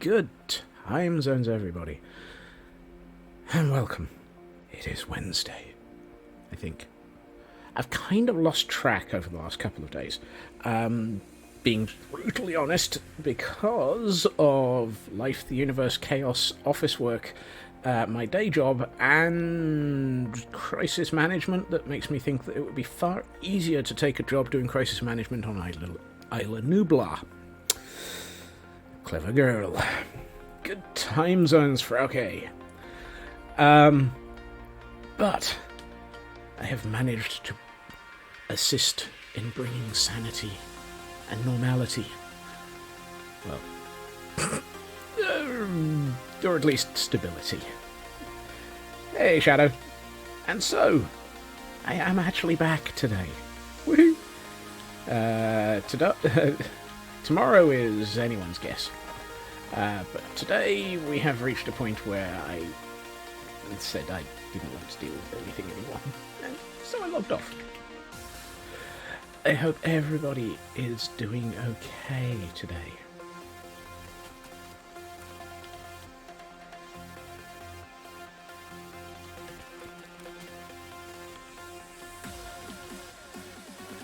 Good time zones, everybody. And welcome. It is Wednesday, I think. I've kind of lost track over the last couple of days. Being brutally honest, because of life, the universe, chaos, office work, my day job, and crisis management, that makes me think that it would be far easier to take a job doing crisis management on Isla Nublar. Clever girl. Good time zones, Frauke. But I have managed to assist in bringing sanity and normality. Well, or at least stability. Hey, Shadow. And so, I am actually back today. Woohoo! Tomorrow is anyone's guess. But today we have reached a point where I said I didn't want to deal with anything anymore. And so I logged off. I hope everybody is doing okay today.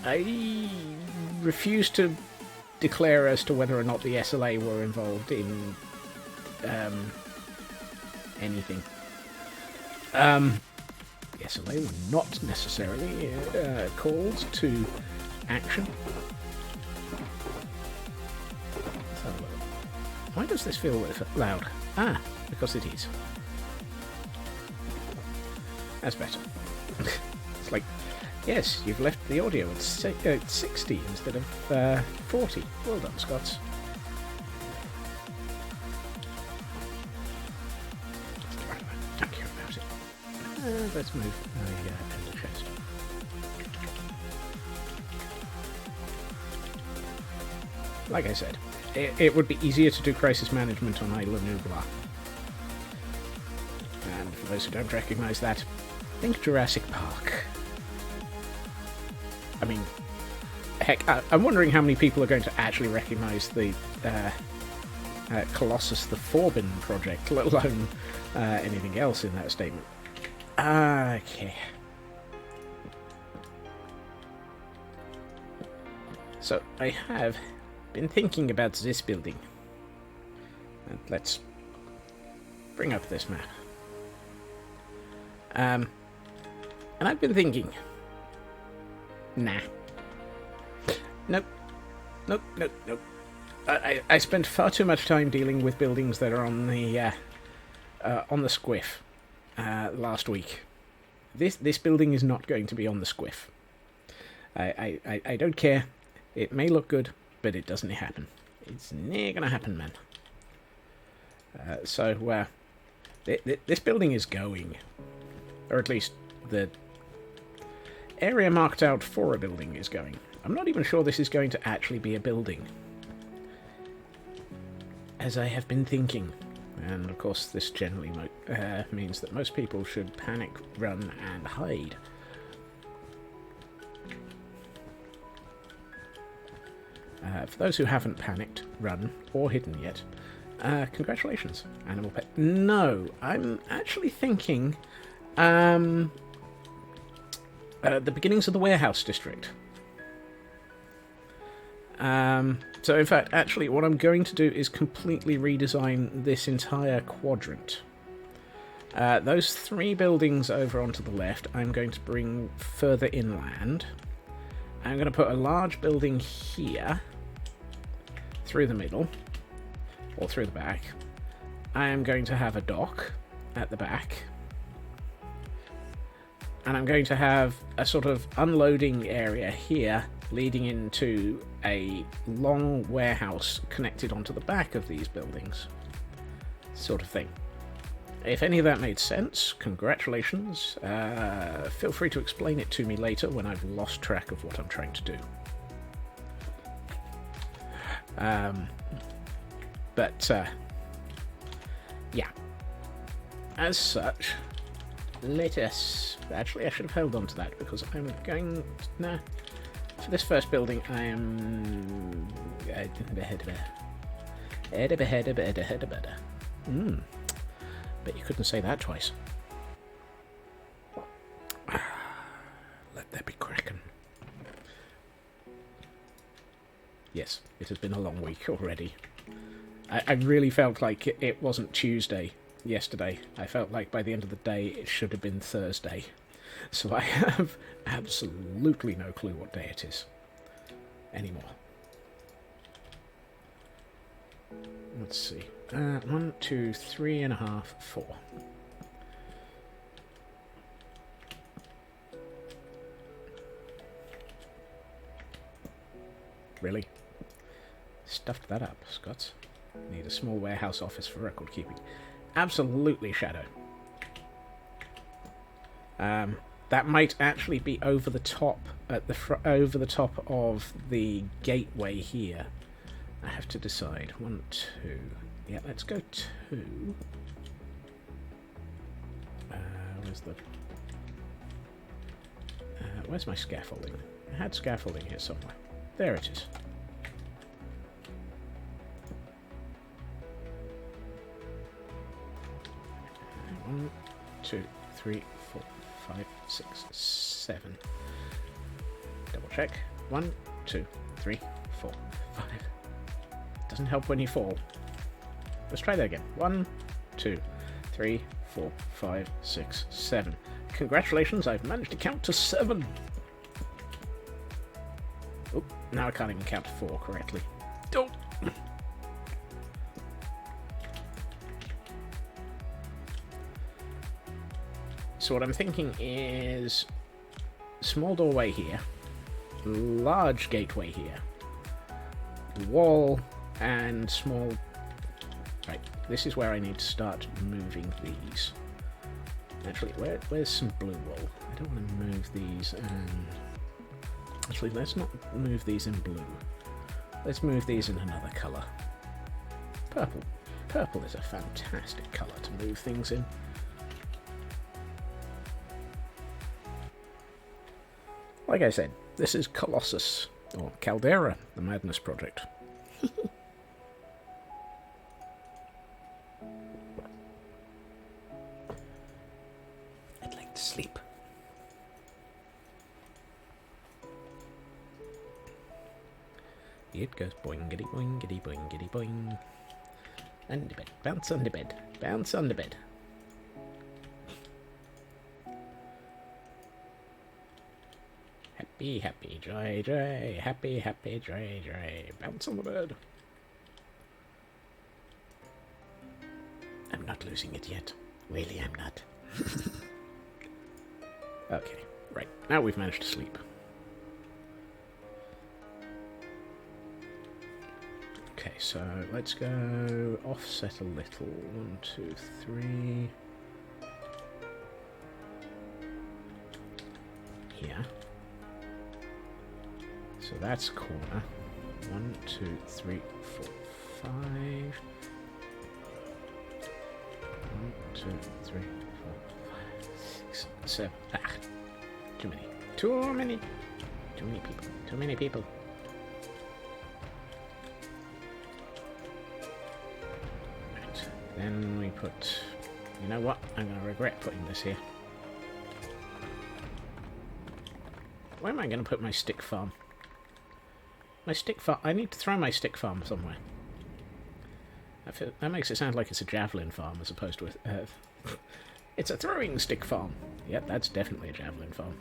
I refuse to declare as to whether or not the SLA were involved in anything. The SLA were not necessarily called to action. So, why does this feel loud? Ah, because it is. That's better. It's like, yes, you've left the audio at 60 instead of 40. Well done, Scots. Thank you about it. Let's move my ender chest. Like I said, it would be easier to do crisis management on Isla Nublar. And for those who don't recognise that, think Jurassic Park. I mean, heck, I'm wondering how many people are going to actually recognise the Colossus, the Forbin Project, let alone anything else in that statement. Okay. So, I have been thinking about this building. And let's bring up this map. And I've been thinking... Nah. Nope. I spent far too much time dealing with buildings that are on the squiff last week. This building is not going to be on the squiff. I don't care. It may look good, but it doesn't happen. It's never gonna happen, man. So this building is going, or at least the area marked out for a building is going. I'm not even sure this is going to actually be a building, as I have been thinking. And of course this generally means that most people should panic, run and hide. For those who haven't panicked, run or hidden yet, congratulations, animal pet. No, I'm actually thinking the beginnings of the warehouse district. So in fact, actually, what I'm going to do is completely redesign this entire quadrant. Those three buildings over onto the left, I'm going to bring further inland. I'm going to put a large building here, through the middle, or through the back. I am going to have a dock at the back. And I'm going to have a sort of unloading area here leading into a long warehouse connected onto the back of these buildings. Sort of thing. If any of that made sense, congratulations. Feel free to explain it to me later when I've lost track of what I'm trying to do. Yeah. As such, let us... Actually, I should have held on to that, because I'm going... Nah. For this first building, I am... Mmm. Bet you couldn't say that twice. Let there be kraken. Yes, it has been a long week already. I really felt like it wasn't Tuesday yesterday. I felt like by the end of the day it should have been Thursday. So I have absolutely no clue what day it is anymore. Let's see. 1, 2, 3.5, 4. Really? Stuffed that up, Scots. Need a small warehouse office for record keeping. Absolutely, Shadow. That might actually be over the top at the over the top of the gateway here. I have to decide. 1, 2. Yeah, let's go 2. Where's the? Where's my scaffolding? I had scaffolding here somewhere. There it is. One, 2, 3, 4, 5, 6, 7. Double check. 1, 2, 3, 4, 5. Doesn't help when you fall. Let's try that again. 1, 2, 3, 4, 5, 6, 7. Congratulations, I've managed to count to 7. Oh, now I can't even count to 4 correctly. Don't. So what I'm thinking is small doorway here, large gateway here, wall, and small... Right, this is where I need to start moving these. Actually, where's some blue wool? I don't want to move these and... Actually, let's not move these in blue. Let's move these in another colour. Purple. Purple is a fantastic colour to move things in. Like I said, this is Colossus, or Caldera, the Madness Project. I'd like to sleep. It goes boingity boingity boingity boing. Under bed, bounce under bed, bounce under bed. Happy, happy, joy, joy, happy, happy, joy, joy, bounce on the bed. I'm not losing it yet. Really, I'm not. Okay, right. Now we've managed to sleep. Okay, so let's go offset a little. 1, 2, 3. Here. So that's corner. 1, 2, 3, 4, 5. 1, 2, 3, 4, 5, 6, 7. Ah, too many. Too many. Too many people. Too many people. Right. Then we put... You know what? I'm going to regret putting this here. Where am I going to put my stick farm? My stick farm... I need to throw my stick farm somewhere. That makes it sound like it's a javelin farm as opposed to a... it's a throwing stick farm. Yep, that's definitely a javelin farm.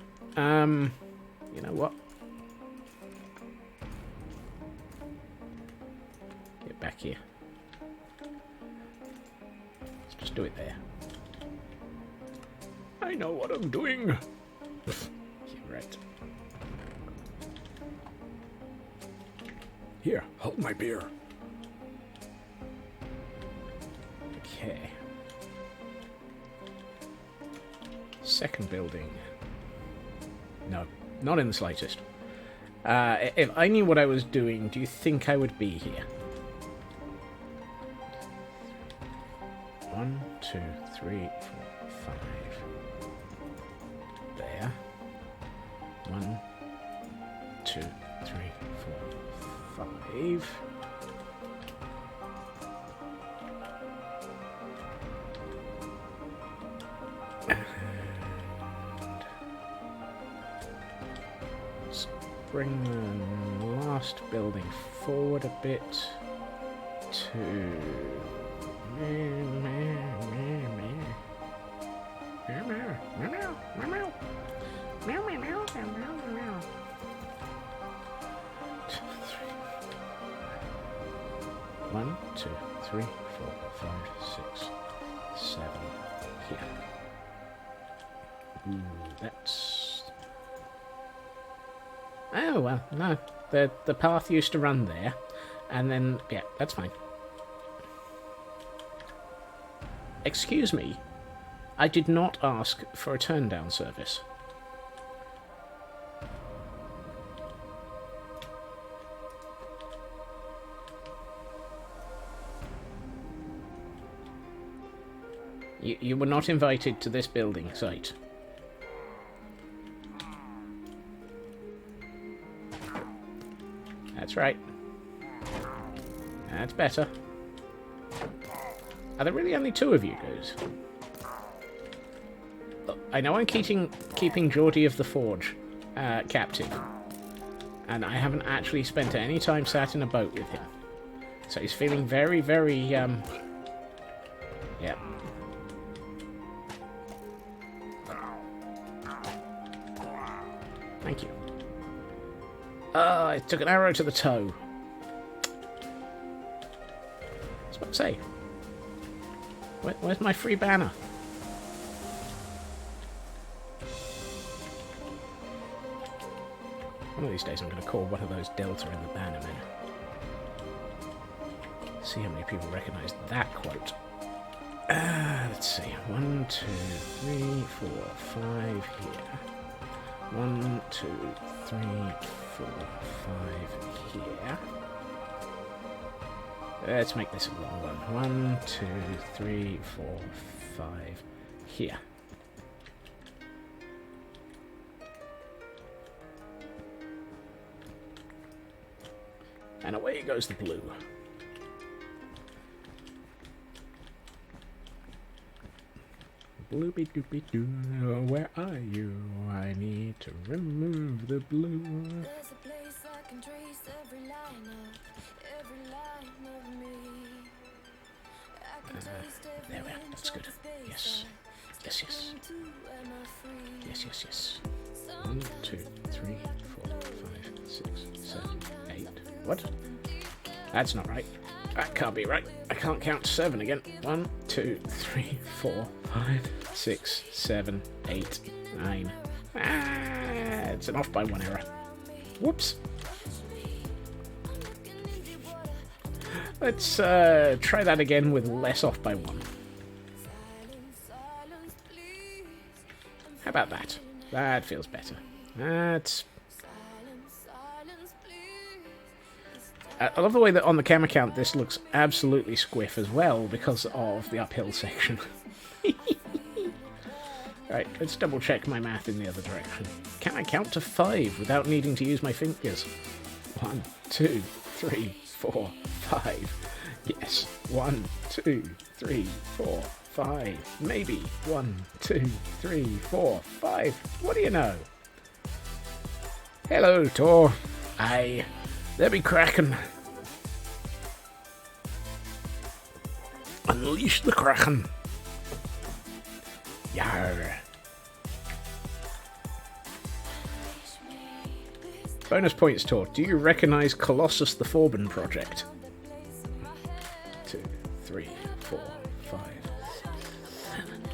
You know what? Get back here. Let's just do it there. I know what I'm doing. You're right. Here, hold my beer. Okay. Second building. No, not in the slightest. If I knew what I was doing, do you think I would be here? 1, 2, 3, 4, 5. There. 1, 2, 3, 4, 5. bring the last building forward a bit to... One, two, three, 4, 5, 6, 7 here. Ooh, that's... Oh, well, no. The path used to run there, and then, yeah, that's fine. Excuse me, I did not ask for a turn-down service. You were not invited to this building site. That's right. That's better. Are there really only 2 of you guys? Look, I know I'm keeping Geordie of the Forge captive. And I haven't actually spent any time sat in a boat with him. So he's feeling very, very, yeah. Thank you. I took an arrow to the toe. I was about to say. Where's my free banner? One of these days I'm going to call one of those Delta in the banner men. See how many people recognise that quote. Let's see. 1, 2, 3, 4, 5 here. 1, 2, 3, 4, 5 here. Let's make this a long one. 1, 2, 3, 4, 5 here. And away goes the blue. Bloopy doopy doo, where are you? I need to remove the blue. There's a place I can trace every line of me. I can taste every There we are, that's good. Yes. Yes, yes. Yes, yes, yes. 1, 2, 3, 4, 5, 6, 7, 8. What? That's not right. That can't be right. I can't count to 7 again. 1, 2, 3, 4, 5, 6, 7, 8, 9. It's an off by 1 error. Whoops. Let's try that again with less off by 1. How about that? That feels better. That's... I love the way that on the camera count this looks absolutely squiff as well because of the uphill section. Right, let's double check my math in the other direction. Can I count to 5 without needing to use my fingers? 1, 2, 3, 4, 5. Yes. 1, 2, 3, 4, 5. Maybe. 1, 2, 3, 4, 5. What do you know? Hello, Tor. Aye. There be kraken. Unleash the kraken. Yarr. Bonus points, Tor. Do you recognise Colossus the Forbin Project? 2, 3, 4, 5, 7,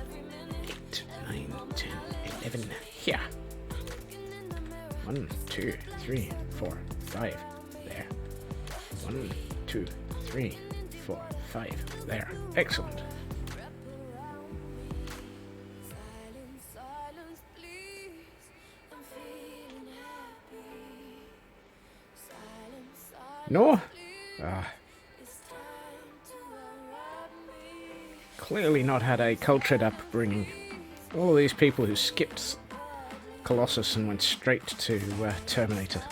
8, 9, 10, 11. Here. 1, 2, 3, 4, 5. There. 1, 2, 3, 4, 5. There. Excellent. No? Clearly not had a cultured upbringing. All of these people who skipped Colossus and went straight to Terminator.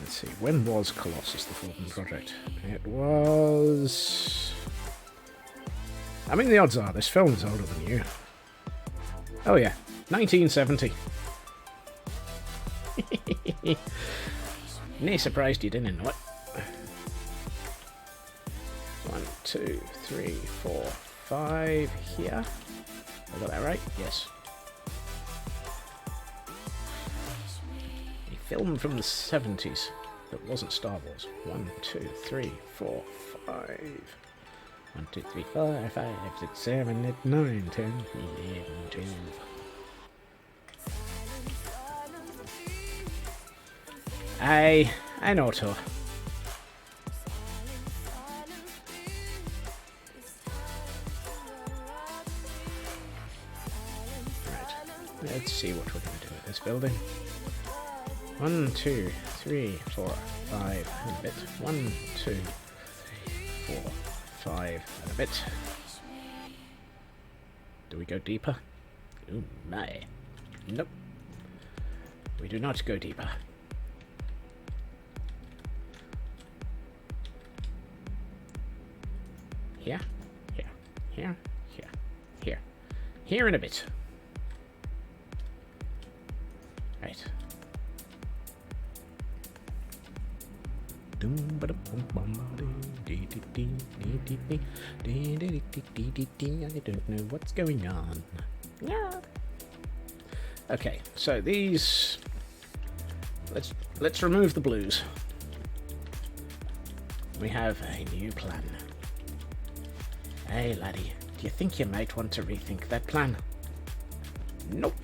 Let's see, when was Colossus the Forbin Project? It was... I mean, the odds are this film is older than you. Oh yeah, 1970. Nay, surprised you didn't know it. 1, 2, 3, 4, 5 here. I got that right? Yes. A film from the 70s that wasn't Star Wars. 1, 2, 3, 4, 5. 1, 2, 3, 4, 5, 6, 7, 8, 9, 10, 11, 12. I know too. Right. Let's see what we're going to do with this building. 1, 2, 3, 4, 5 and a bit. 1, 2, 3, 4, 5 and a bit. Do we go deeper? Oh my. Nope. We do not go deeper. Here, here, here, here, here. Here in a bit. Right. I don't know what's going on. Yeah. Okay, so these... Let's remove the blues. We have a new plan. Hey, laddie, do you think you might want to rethink that plan? Nope.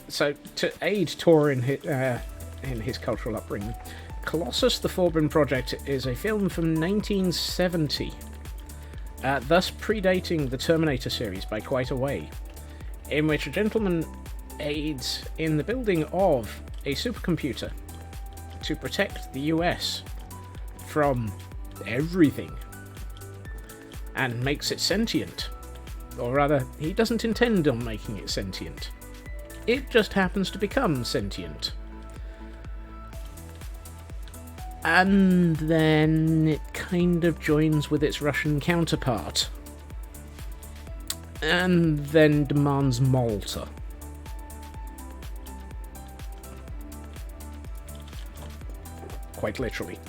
So, to aid Tor in his cultural upbringing, Colossus, the Forbin Project is a film from 1970. Thus predating the Terminator series by quite a way, in which a gentleman aids in the building of a supercomputer to protect the US from everything, and makes it sentient. Or rather, he doesn't intend on making it sentient. It just happens to become sentient. And then it kind of joins with its Russian counterpart. And then demands Malta. Quite literally.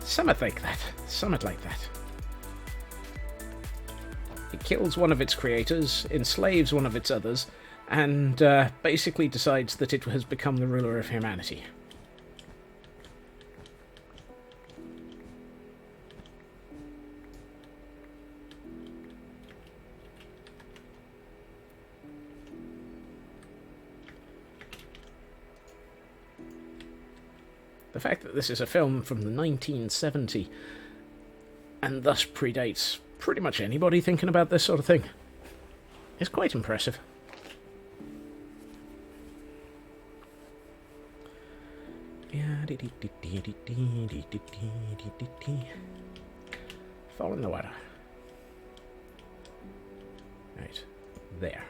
Something like that. Something like that. It kills one of its creators, enslaves one of its others, and basically decides that it has become the ruler of humanity. The fact that this is a film from the 1970 and thus predates pretty much anybody thinking about this sort of thing is quite impressive. Fall in the water. Right, there.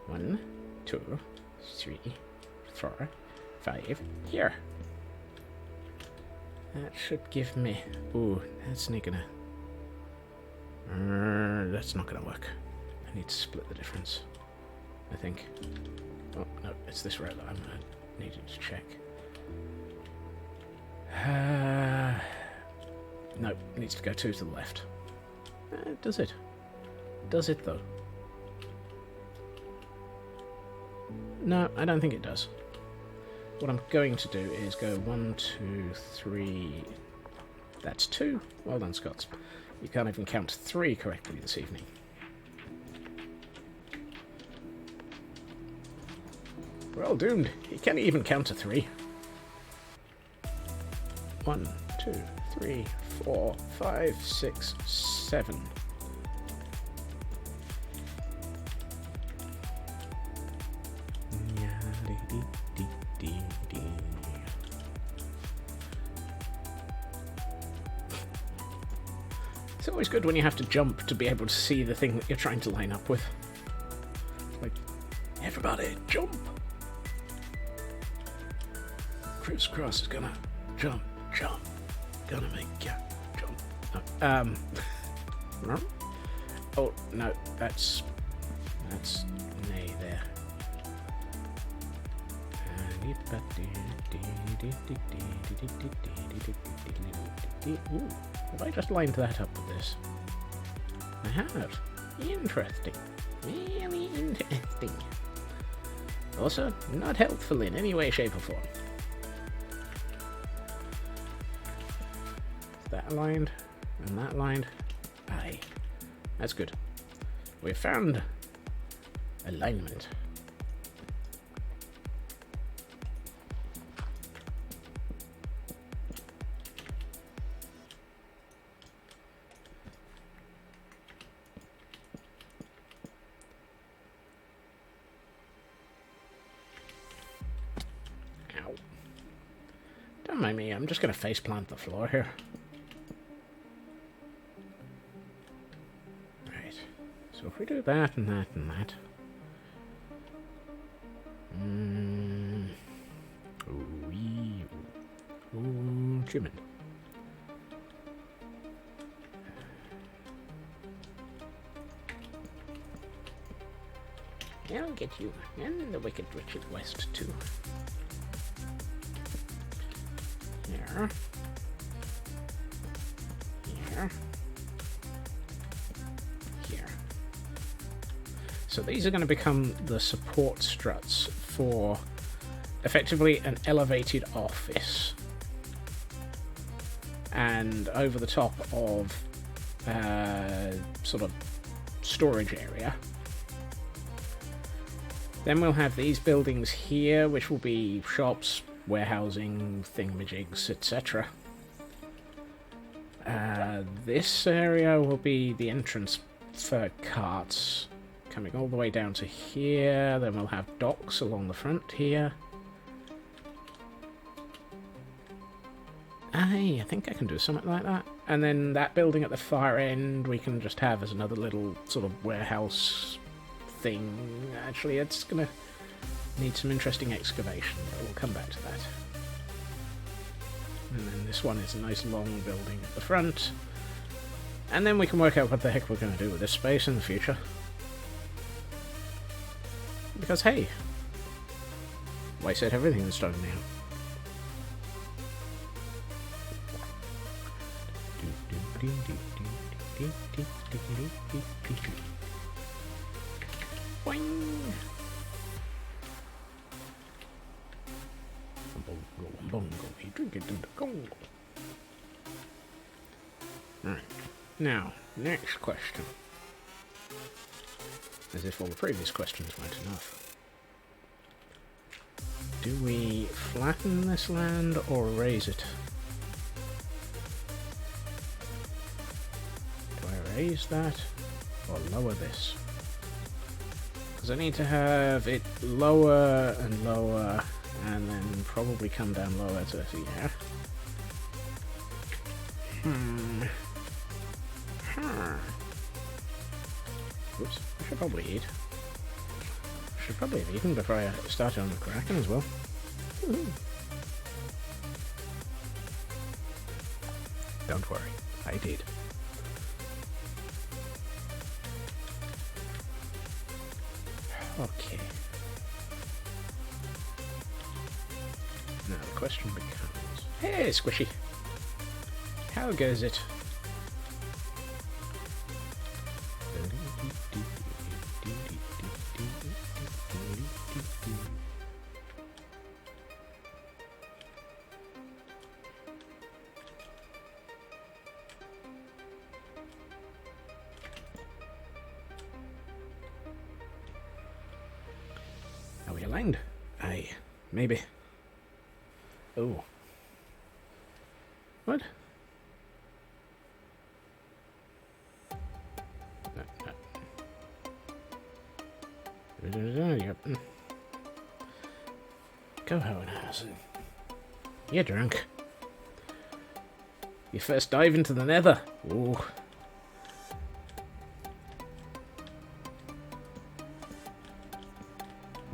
1, 2, 3, 4, 5. Here. That should give me... Ooh, that's not gonna... that's not gonna work. I need to split the difference, I think. Oh, no, it's this row that I'm needing to check. No, it needs to go 2 to the left. Does it? Does it, though? No, I don't think it does. What I'm going to do is go 1, 2, 3... That's 2. Well done, Scots. You can't even count 3 correctly this evening. We're all doomed. You can't even count to 3. 1, 2, 3, 4, 5, 6, 7. It's always good when you have to jump to be able to see the thing that you're trying to line up with. Like, everybody, jump! Crisscross is gonna jump, gonna make ya jump. No. Oh, no, that's nay there. Ooh, have I just lined that up with this? I have. Interesting. Really interesting. Also, not helpful in any way, shape, or form. Is that aligned? And that aligned? Aye. That's good. We've found alignment. Ow. Don't mind me, I'm just going to faceplant the floor here. So if we do that and that and that. Jimin. I'll get you. And the Wicked Richard West too. Here. Here. Here. So these are going to become the support struts for effectively an elevated office. And over the top of sort of storage area. Then we'll have these buildings here, which will be shops, warehousing, thingamajigs, etc. This area will be the entrance for carts, coming all the way down to here. Then we'll have docks along the front here. I think I can do something like that. And then that building at the far end we can just have as another little sort of warehouse thing. Actually, it's going to need some interesting excavation, but we'll come back to that. And then this one is a nice long building at the front. And then we can work out what the heck we're going to do with this space in the future. Because, hey, why set everything in stone now? Boing! Bongo, he drink it in the Congo. Alright, now, next question. As if all the previous questions weren't enough. Do we flatten this land or raise it? Do I raise that or lower this? Because I need to have it lower and lower and then probably come down lower to here. Oops, I should probably eat. Should probably have eaten before I started on the kraken as well. Don't worry, I did. Okay. Now the question becomes... Hey, Squishy! How goes it? Are we aligned? Aye, maybe. Oh. What? Yep. Go Hohenhausen. You're drunk. You first dive into the nether. Ooh.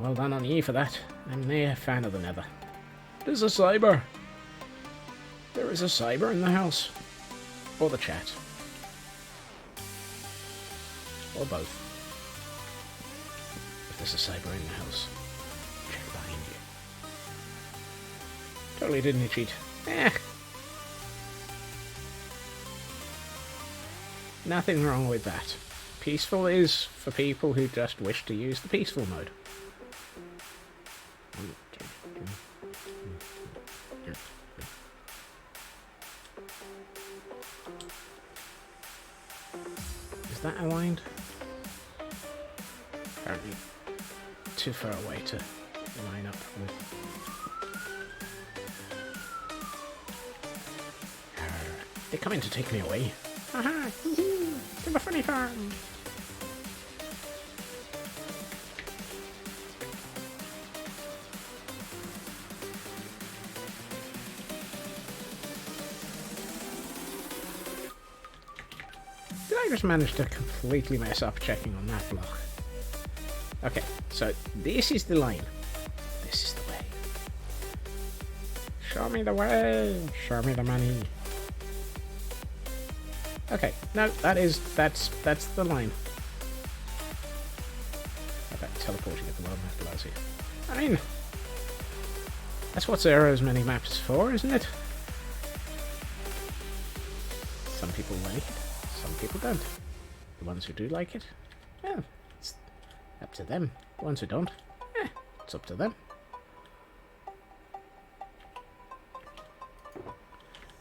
well done on ye for that. I'm nae a fan of the nether. There's a cyber. There is a cyber in the house. Or the chat. Or both. If there's a cyber in the house, check behind you. Totally didn't cheat. Nothing wrong with that. Peaceful is for people who just wish to use the peaceful mode. Is that aligned? Apparently too far away to line up with. They're coming to take me away. Haha! To the funny farm! Did I just manage to completely mess up checking on that block? Okay, so this is the line. This is the way. Show me the way! Show me the money. Okay, no, that's the line. How about teleporting at the world map allows you? I mean, that's what Zero's mini-map is for, isn't it? Some people like it, some people don't. The ones who do like it, well, it's up to them. The ones who don't, it's up to them.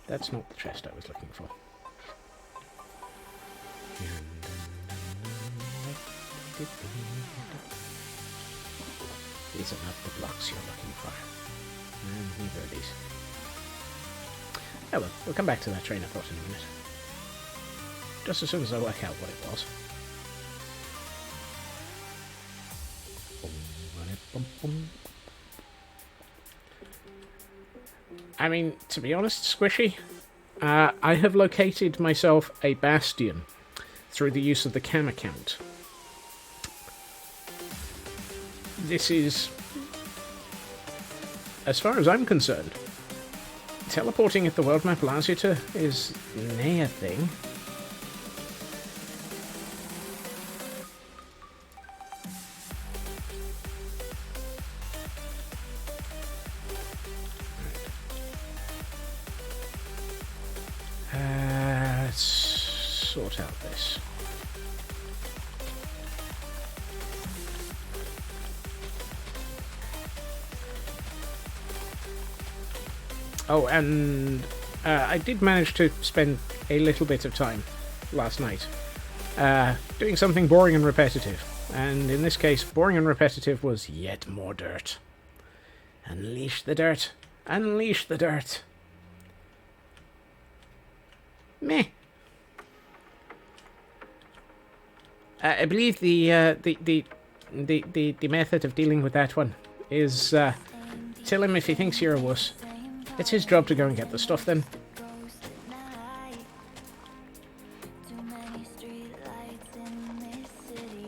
That's not the chest I was looking for. These are not the blocks you're looking for. And neither are these. Oh well, we'll come back to that train of thought in a minute. Just as soon as I work out what it was. I mean, to be honest, Squishy, I have located myself a bastion through the use of the cam account. This is, as far as I'm concerned, teleporting at the world map allows you to is nae a thing. Let's sort out this. Oh, and I did manage to spend a little bit of time last night doing something boring and repetitive. And in this case, boring and repetitive was yet more dirt. Unleash the dirt. Unleash the dirt. Meh. I believe the method of dealing with that one is tell him if he thinks you're a wuss. It's his job to go and get the stuff then.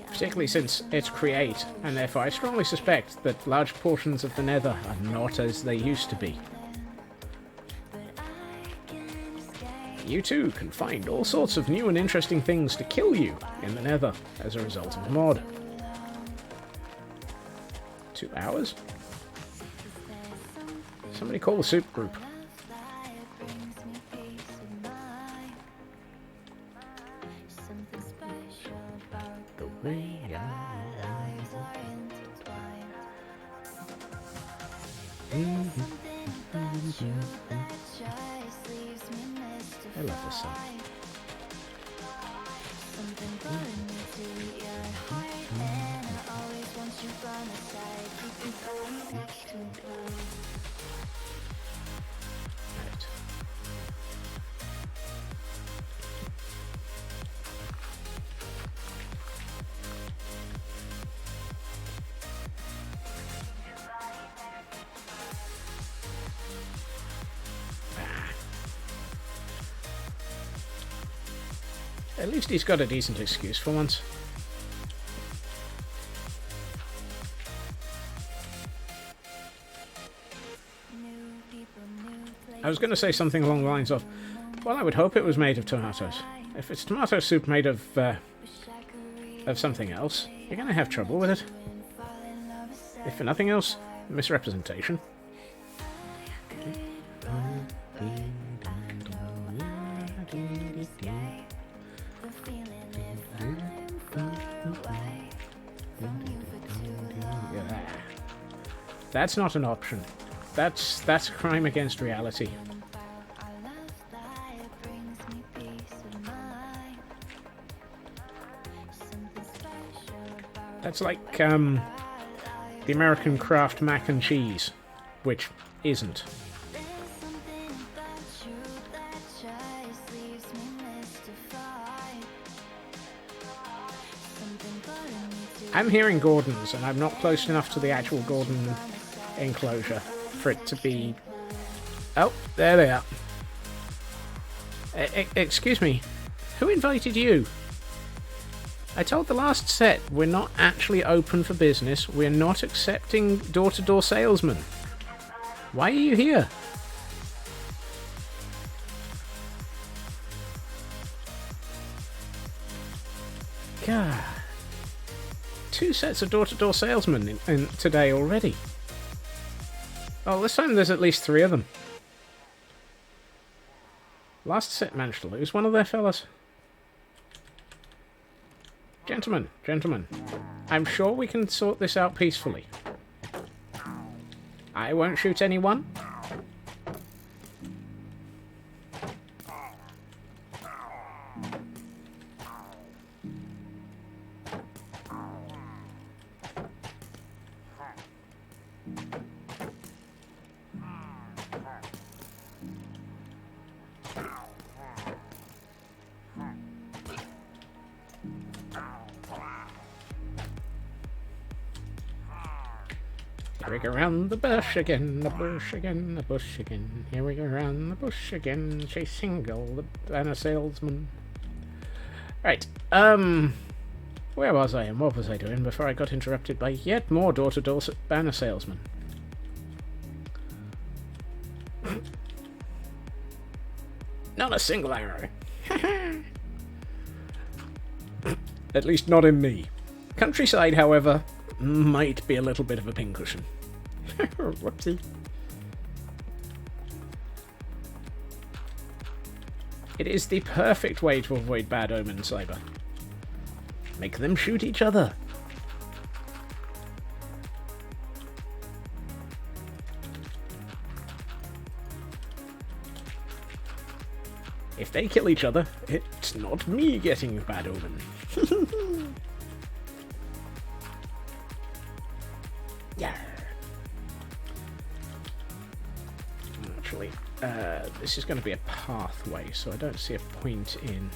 Particularly since it's create, and therefore I strongly suspect that large portions of the nether are not as they used to be. You too can find all sorts of new and interesting things to kill you in the nether as a result of the mod. 2 hours? Somebody call the soup group. The way I love this song. Right. At least he's got a decent excuse for once. I was going to say something along the lines of, well, I would hope it was made of tomatoes. If it's tomato soup made of something else, you're going to have trouble with it. If for nothing else, misrepresentation. That's not an option. That's a crime against reality. That's like the American Kraft mac and cheese, which isn't. I'm hearing Gordons, and I'm not close enough to the actual Gordon enclosure for it to be... Oh, there they are. Excuse me, who invited you? I told the last set we're not actually open for business. We're not accepting door-to-door salesmen. Why are you here? God. 2 sets of door-to-door salesmen in today already. Oh, this time there's at least 3 of them. Last set managed to lose one of their fellas. Gentlemen, I'm sure we can sort this out peacefully. I won't shoot anyone. Here we go round the bush again, the bush again, the bush again. Here we go round the bush again, chasing all the banner salesman. Right, where was I and what was I doing before I got interrupted by yet more door-to-door banner salesmen? Not a single arrow. At least not in me. Countryside, however, might be a little bit of a pincushion. Whoopsie. It is the perfect way to avoid bad omens, Cyber. Make them shoot each other. If they kill each other, it's not me getting a bad omen. Yeah. Actually, this is going to be a pathway, so I don't see a point in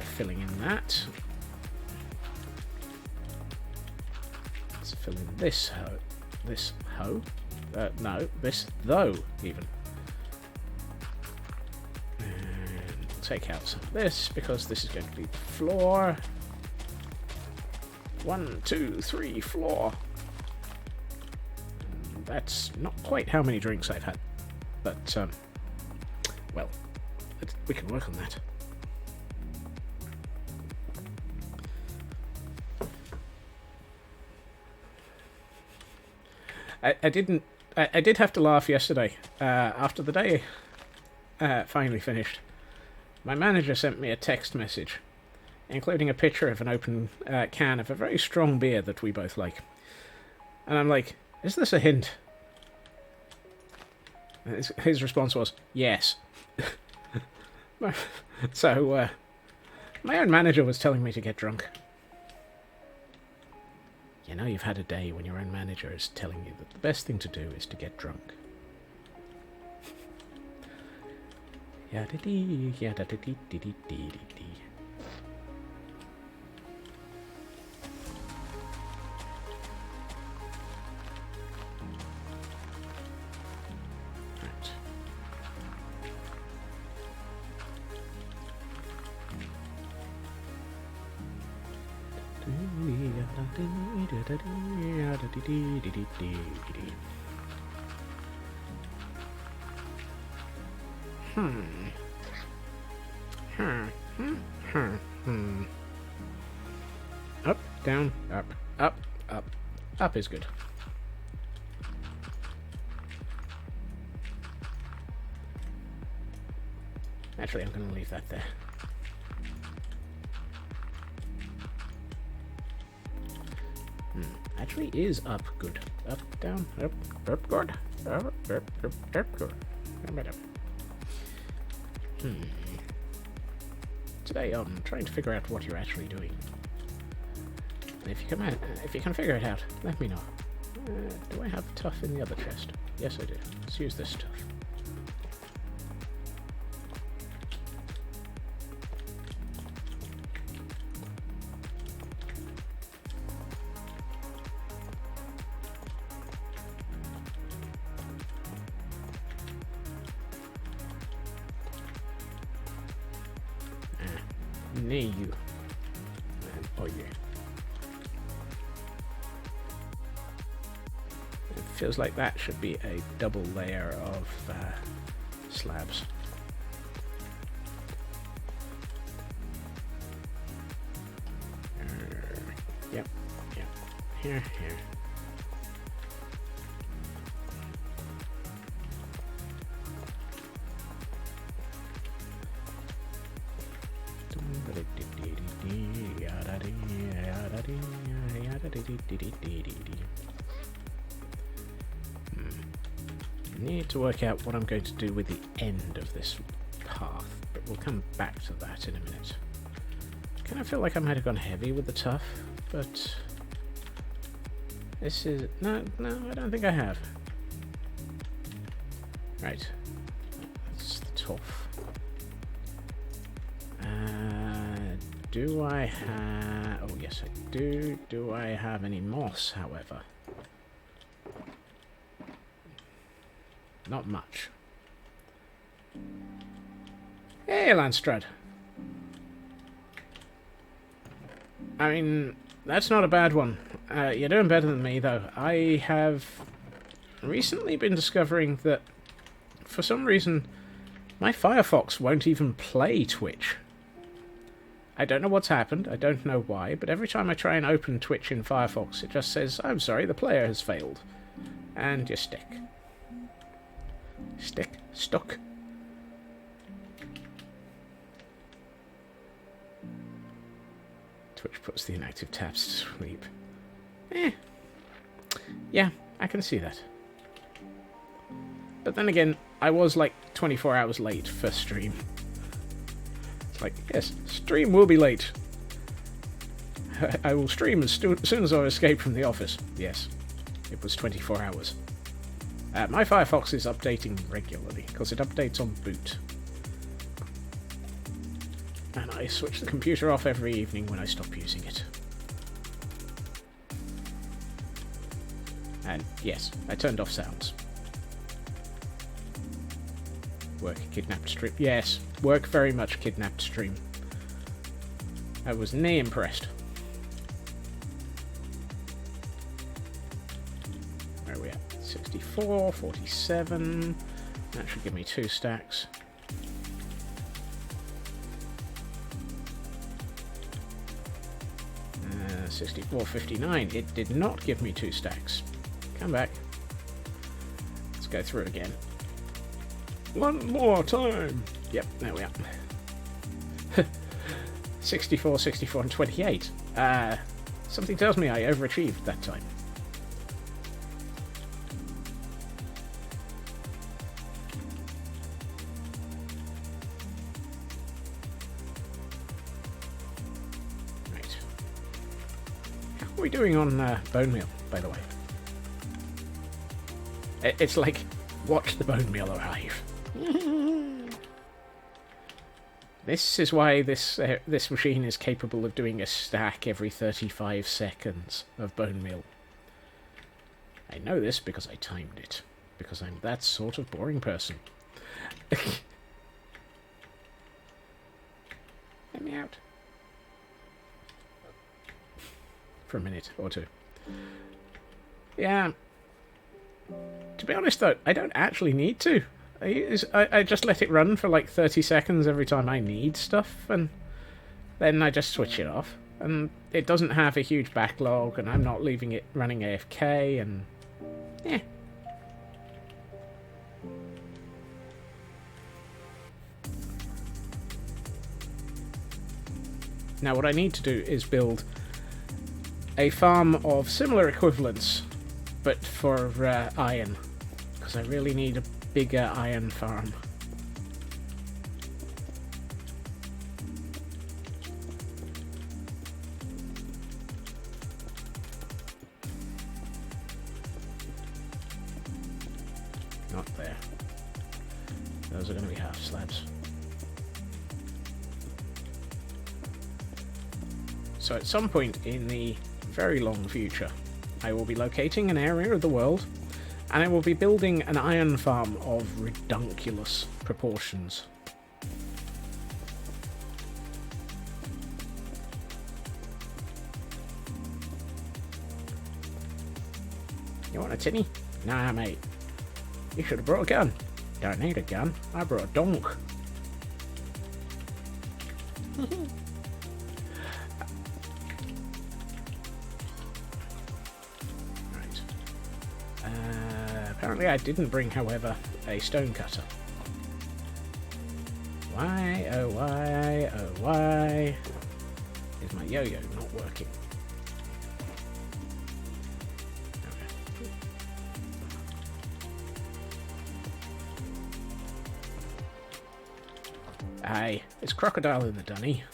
filling in that. Let's fill in this hoe. This hoe? No, this though, even. And we'll take out some of this, because this is going to be the floor. 1, 2, 3, floor. That's not quite how many drinks I've had, but, well, we can work on that. I did have to laugh yesterday, after the day finally finished. My manager sent me a text message, including a picture of an open can of a very strong beer that we both like. And I'm like, is this a hint? His response was, yes. So, my own manager was telling me to get drunk. You know you've had a day when your own manager is telling you that the best thing to do is to get drunk. Yada-dee, yada-dee-dee-dee-dee-dee. Up, down, up, up, up. Up is good. Actually, I'm going to leave that there. Actually, is up good. Up, down, up, good. Up, good. Today, I'm trying to figure out what you're actually doing. If you can figure it out, let me know. Do I have tough in the other chest? Yes, I do. Let's use this tough. Near you. Oh yeah. It feels like that should be a double layer of slabs. Yep. Here. Need to work out what I'm going to do with the end of this path, but we'll come back to that in a minute. Kind of feel like I might have gone heavy with the tough, but this is... No, I don't think I have. Right. That's the tough. Do I have... Oh, yes, I do. Do I have any moss, however? Not much. Hey, Landstrad. I mean, that's not a bad one. You're doing better than me, though. I have recently been discovering that, for some reason, my Firefox won't even play Twitch. I don't know what's happened, I don't know why, but every time I try and open Twitch in Firefox, it just says, I'm sorry, the player has failed. And you're stuck. Stuck. Twitch puts the inactive tabs to sleep. Yeah, I can see that. But then again, I was like 24 hours late for stream. It's like, yes, stream will be late. I will stream as soon as I escape from the office. Yes, it was 24 hours. My Firefox is updating regularly, because it updates on boot. And I switch the computer off every evening when I stop using it. And yes, I turned off sounds. Work kidnapped stream. Yes, work very much kidnapped stream. I was near impressed. Where are we at? 64, 47. That should give me 2 stacks. Uh, 64, 59. It did not give me 2 stacks. Come back. Let's go through again. One more time. Yep, there we are. 64, 64, and 28. Something tells me I overachieved that time. Right. How are we doing on bone meal, by the way? It's like, watch the bone meal arrive. This is why this machine is capable of doing a stack every 35 seconds of bone meal. I know this because I timed it. Because I'm that sort of boring person. Let me out. For a minute or two. Yeah. To be honest though, I don't actually need to. I just let it run for like 30 seconds every time I need stuff, and then I just switch it off. And it doesn't have a huge backlog, and I'm not leaving it running AFK, and yeah. Now what I need to do is build a farm of similar equivalents, but for iron, because I really need a bigger iron farm. Not there. Those are going to be half slabs. So at some point in the very long future, I will be locating an area of the world, and I will be building an iron farm of redunculous proportions. You want a tinny? Nah, mate. You should have brought a gun. Don't need a gun. I brought a donk. Apparently I didn't bring, however, a stone cutter. Why, oh why, oh why is my yo-yo not working? Okay. Aye, it's crocodile in the dunny.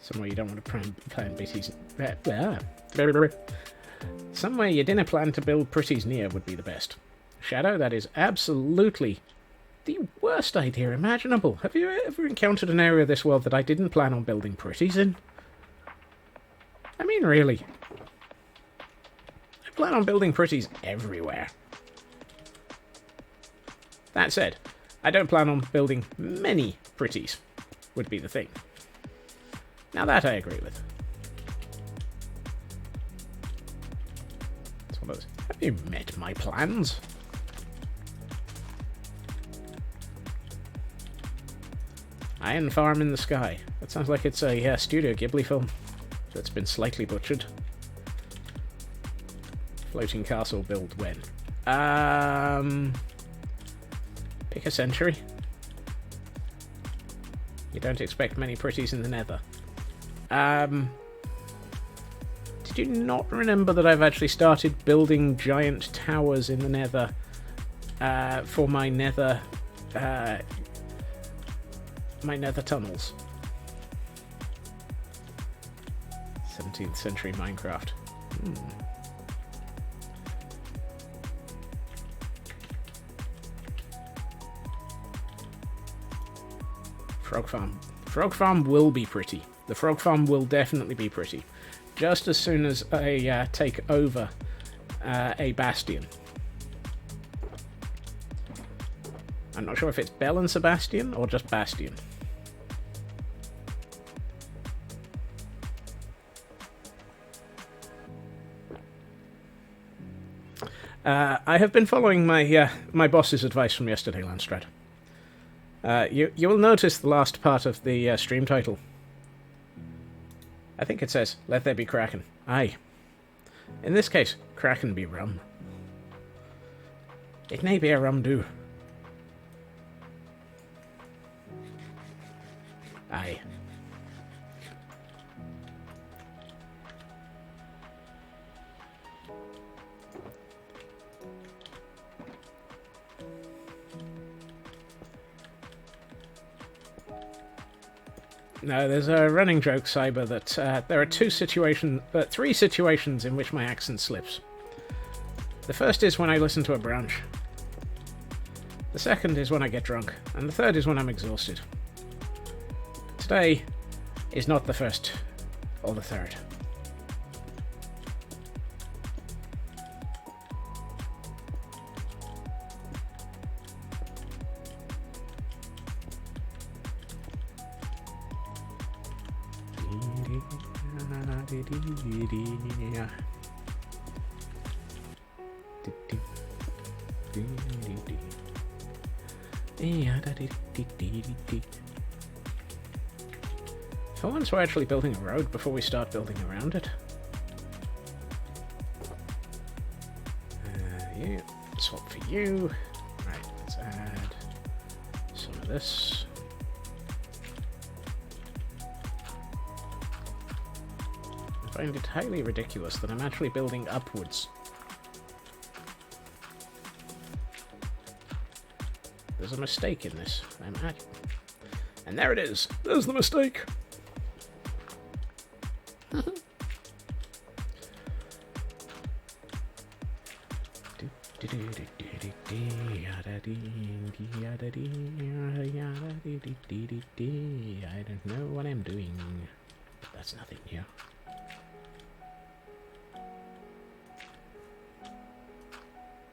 Somewhere you don't want to plan Bitty's... Somewhere you didn't plan to build pretties near would be the best. Shadow, that is absolutely the worst idea imaginable. Have you ever encountered an area of this world that I didn't plan on building pretties in? I mean, really. I plan on building pretties everywhere. That said, I don't plan on building many pretties, would be the thing. Now that I agree with. It's one of those. Have you met my plans? Iron Farm in the Sky. That sounds like it's a Studio Ghibli film. So it's been slightly butchered. Floating castle build when? Pick a century. You don't expect many pretties in the nether. Did you not remember that I've actually started building giant towers in the nether for my nether tunnels? 17th century Minecraft. Frog farm. Frog farm will be pretty. The frog farm will definitely be pretty. Just as soon as I take over a bastion. I'm not sure if it's Bell and Sebastian or just Bastion. I have been following my boss's advice from yesterday, Landstrad. You will notice the last part of the stream title. I think it says, "Let there be kraken." Aye. In this case, kraken be rum. It may be a rum do. Aye. No, there's a running joke, Cyber, that there are three situations in which my accent slips. The first is when I listen to a branch. The second is when I get drunk. And the third is when I'm exhausted. Today is not the first or the third. For once we're actually building a road before we start building around it. You, swap for you. Right, let's add some of this. I find it highly ridiculous that I'm actually building upwards. There's a mistake in this. And there it is. There's the mistake. I don't know what I'm doing. But that's nothing new.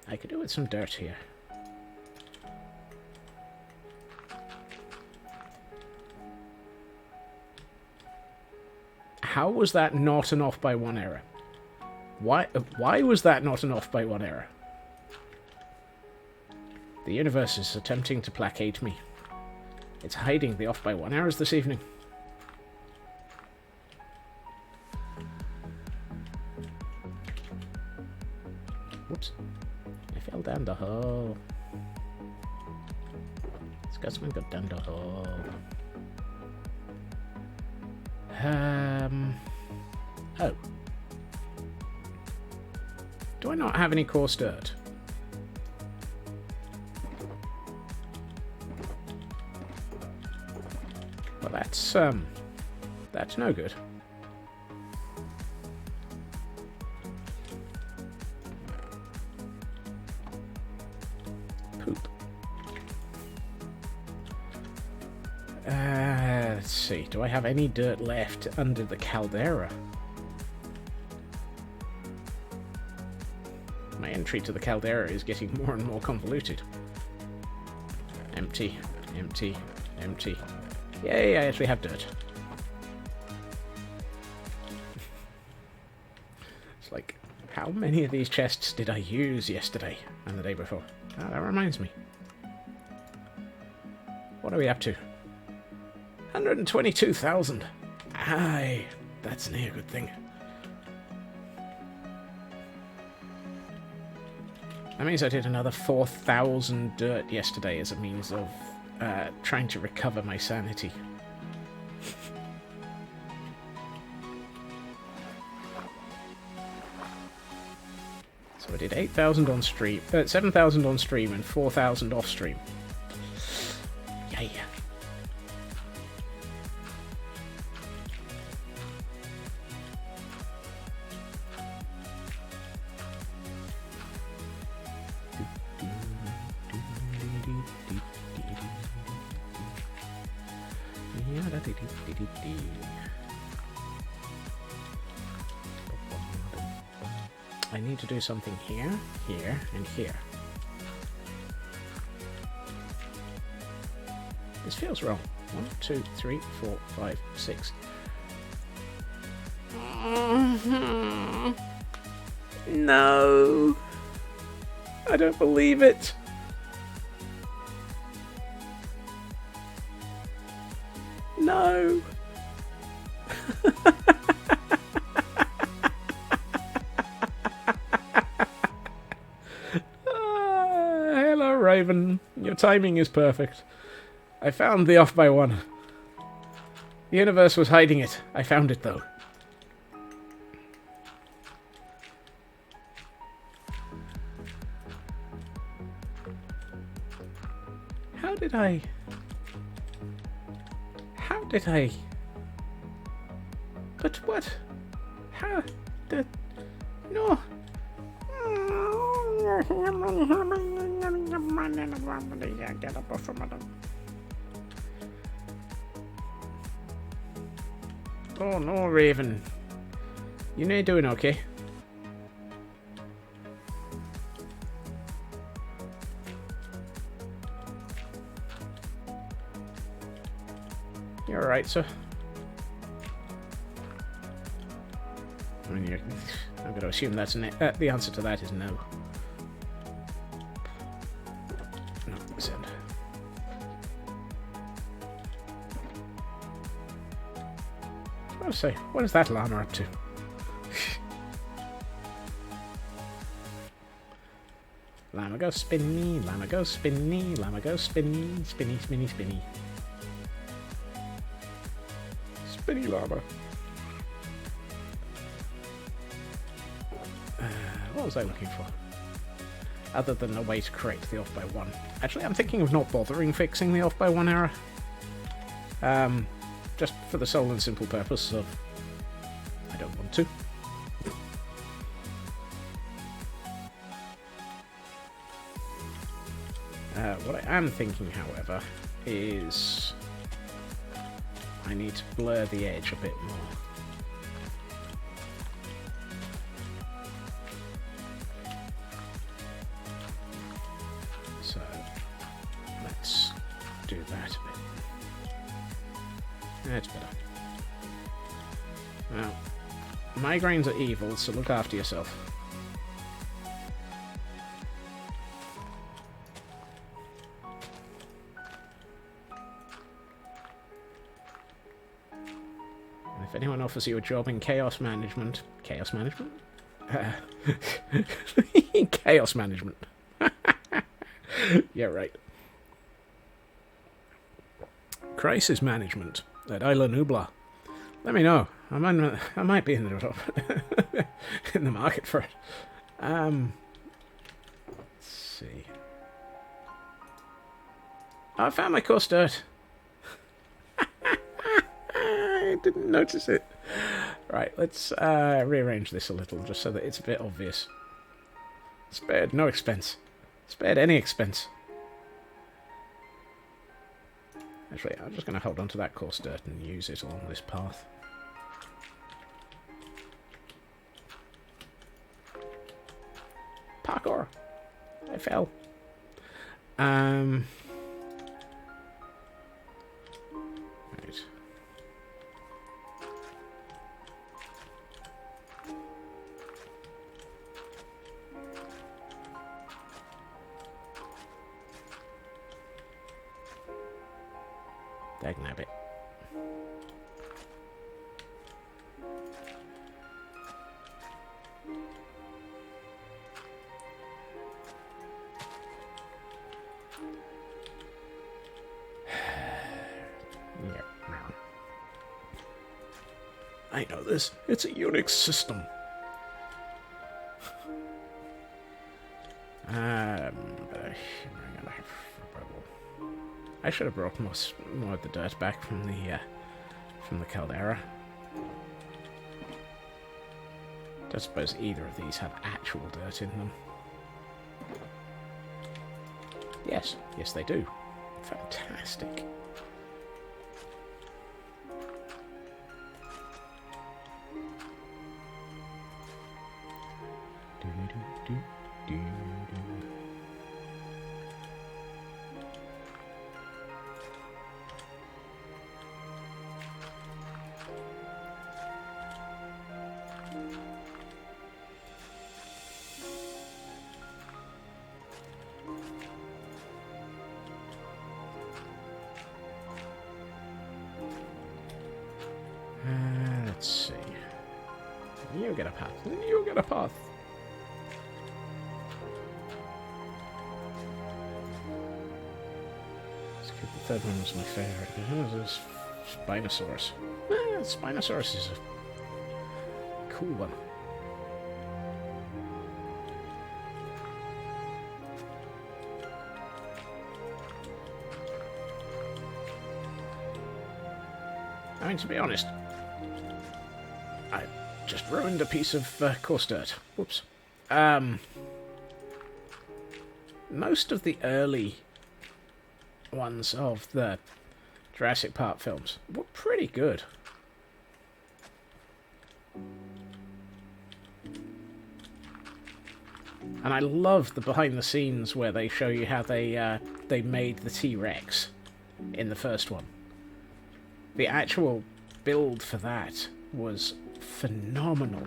I could do with some dirt here. How was that not an off by one error? Why was that not an off by one error? The universe is attempting to placate me. It's hiding the off by one errors this evening. Whoops. I fell down the hole. Scotsman got down the hole. Oh. Do I not have any coarse dirt? Well, that's no good. Poop. Let's see. Do I have any dirt left under the Caldera? My entry to the Caldera is getting more and more convoluted. Empty, empty, empty. Yay, I actually have dirt. It's like, how many of these chests did I use yesterday and the day before? Ah, that reminds me. What are we up to? 122,000. Aye, that's near a good thing. That means I did another 4,000 dirt yesterday as a means of trying to recover my sanity. So I did 8,000 on stream, 7,000 on stream and 4,000 off stream. Yeah. I need to do something here, here, and here. This feels wrong. 1, 2, 3, 4, 5, 6. No! I don't believe it! No! Hello, Raven. Your timing is perfect. I found the off by one. The universe was hiding it. I found it, though. How did I... But what? How? No. Oh no, Raven. You know you're doing okay. You're alright, sir. I mean, I'm going to assume that's the answer to that is no. No, this end. I was say, what is that llama up to? Llama go spinny, llama go spinny, llama go spinny, spinny, spinny, spinny. Spinny llama. What was I looking for? Other than a way to correct the off by one. Actually, I'm thinking of not bothering fixing the off by one error. Just for the sole and simple purpose of I don't want to. What I am thinking, however, is I need to blur the edge a bit more. So let's do that a bit. That's better. Now, migraines are evil, so look after yourself. If anyone offers you a job in chaos management... Chaos management? Chaos management. Yeah, right. Crisis management at Isla Nubla. Let me know. I might be in the in the market for it. Let's see. Oh, I found my coarse dirt. I didn't notice it. Right, let's rearrange this a little just so that it's a bit obvious. Spared no expense. Spared any expense. Actually, I'm just going to hold on to that coarse dirt and use it along this path. Parkour! I fell. Right. Dagnabbit. I know this. It's a Unix system. I should have brought more of the dirt back from the Caldera. Don't suppose either of these have actual dirt in them. Yes, yes they do. Fantastic. Let's see. You get a path. You get a path. The third one was my favorite. This Spinosaurus. Spinosaurus is a cool one. I mean, to be honest, I just ruined a piece of coarse dirt. Whoops. Most of the early ones of the Jurassic Park films were pretty good. And I love the behind the scenes where they show you how they made the T-Rex in the first one. The actual build for that was phenomenal.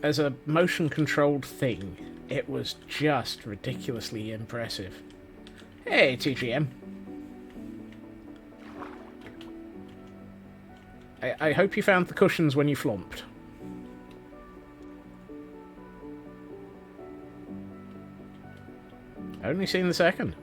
as a motion-controlled thing, it was just ridiculously impressive. Hey, TGM. I hope you found the cushions when you flomped. Only seen the second.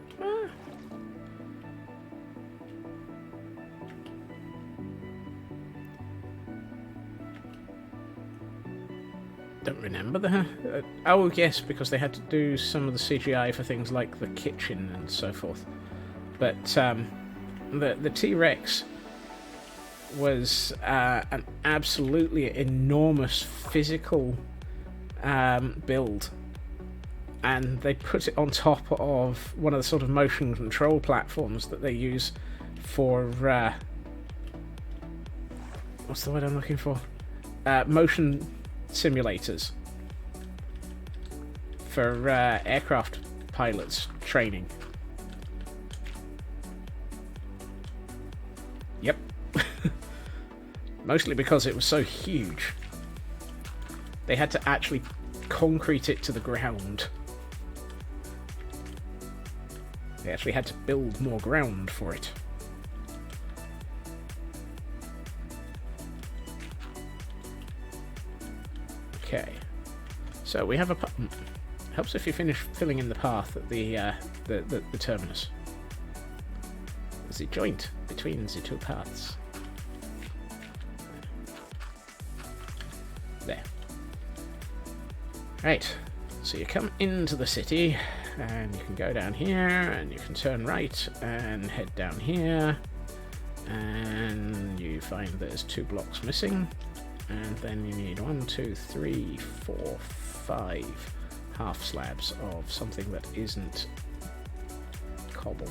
Don't remember the... oh, yes, because they had to do some of the CGI for things like the kitchen and so forth. But the T-Rex was an absolutely enormous physical build. And they put it on top of one of the sort of motion control platforms that they use for... what's the word I'm looking for? Motion simulators for aircraft pilots training. Yep. Mostly because it was so huge. They had to actually concrete it to the ground. They actually had to build more ground for it. Okay, so we have a... helps if you finish filling in the path at the terminus. There's a joint between the two paths. There. Right, so you come into the city, and you can go down here, and you can turn right, and head down here, and you find there's 2 blocks missing. And then you need 1, 2, 3, 4, 5 half slabs of something that isn't cobble.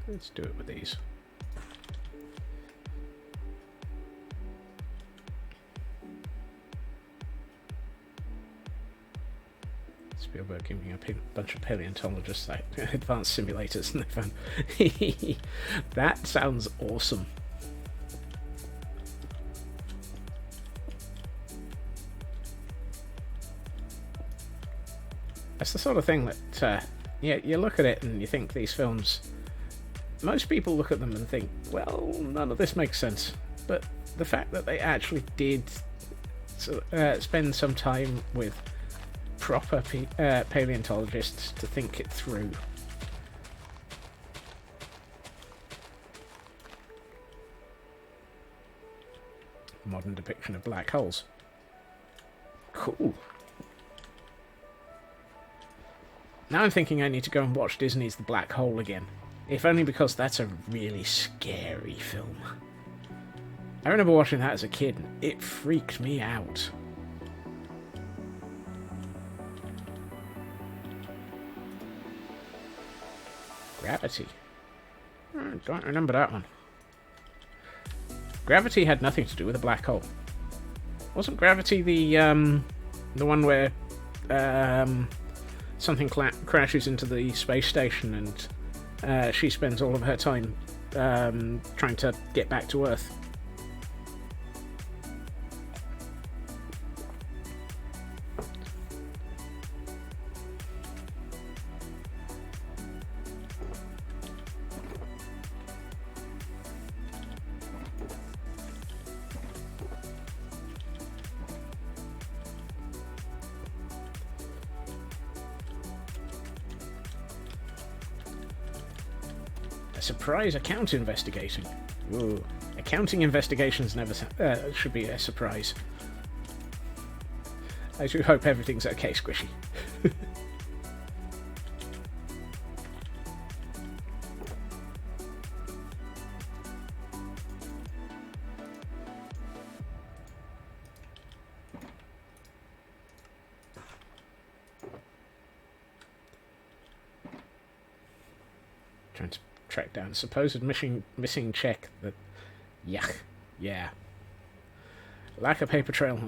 Let's do it with these. Spielberg giving a bunch of paleontologists like advanced simulators, and they found that sounds awesome. That's the sort of thing that you look at it and you think these films, most people look at them and think, well, none of this makes sense. But the fact that they actually did spend some time with proper paleontologists to think it through. Modern depiction of black holes. Cool. Now I'm thinking I need to go and watch Disney's The Black Hole again. If only because that's a really scary film. I remember watching that as a kid and it freaked me out. Gravity. I don't remember that one. Gravity had nothing to do with a black hole. Wasn't Gravity the one where something crashes into the space station and she spends all of her time trying to get back to Earth? Surprise account investigating. Ooh, accounting investigations never should be a surprise. I do hope everything's okay, Squishy. Trying to track down supposed missing check that... Yuck. Yeah. Lack of paper trail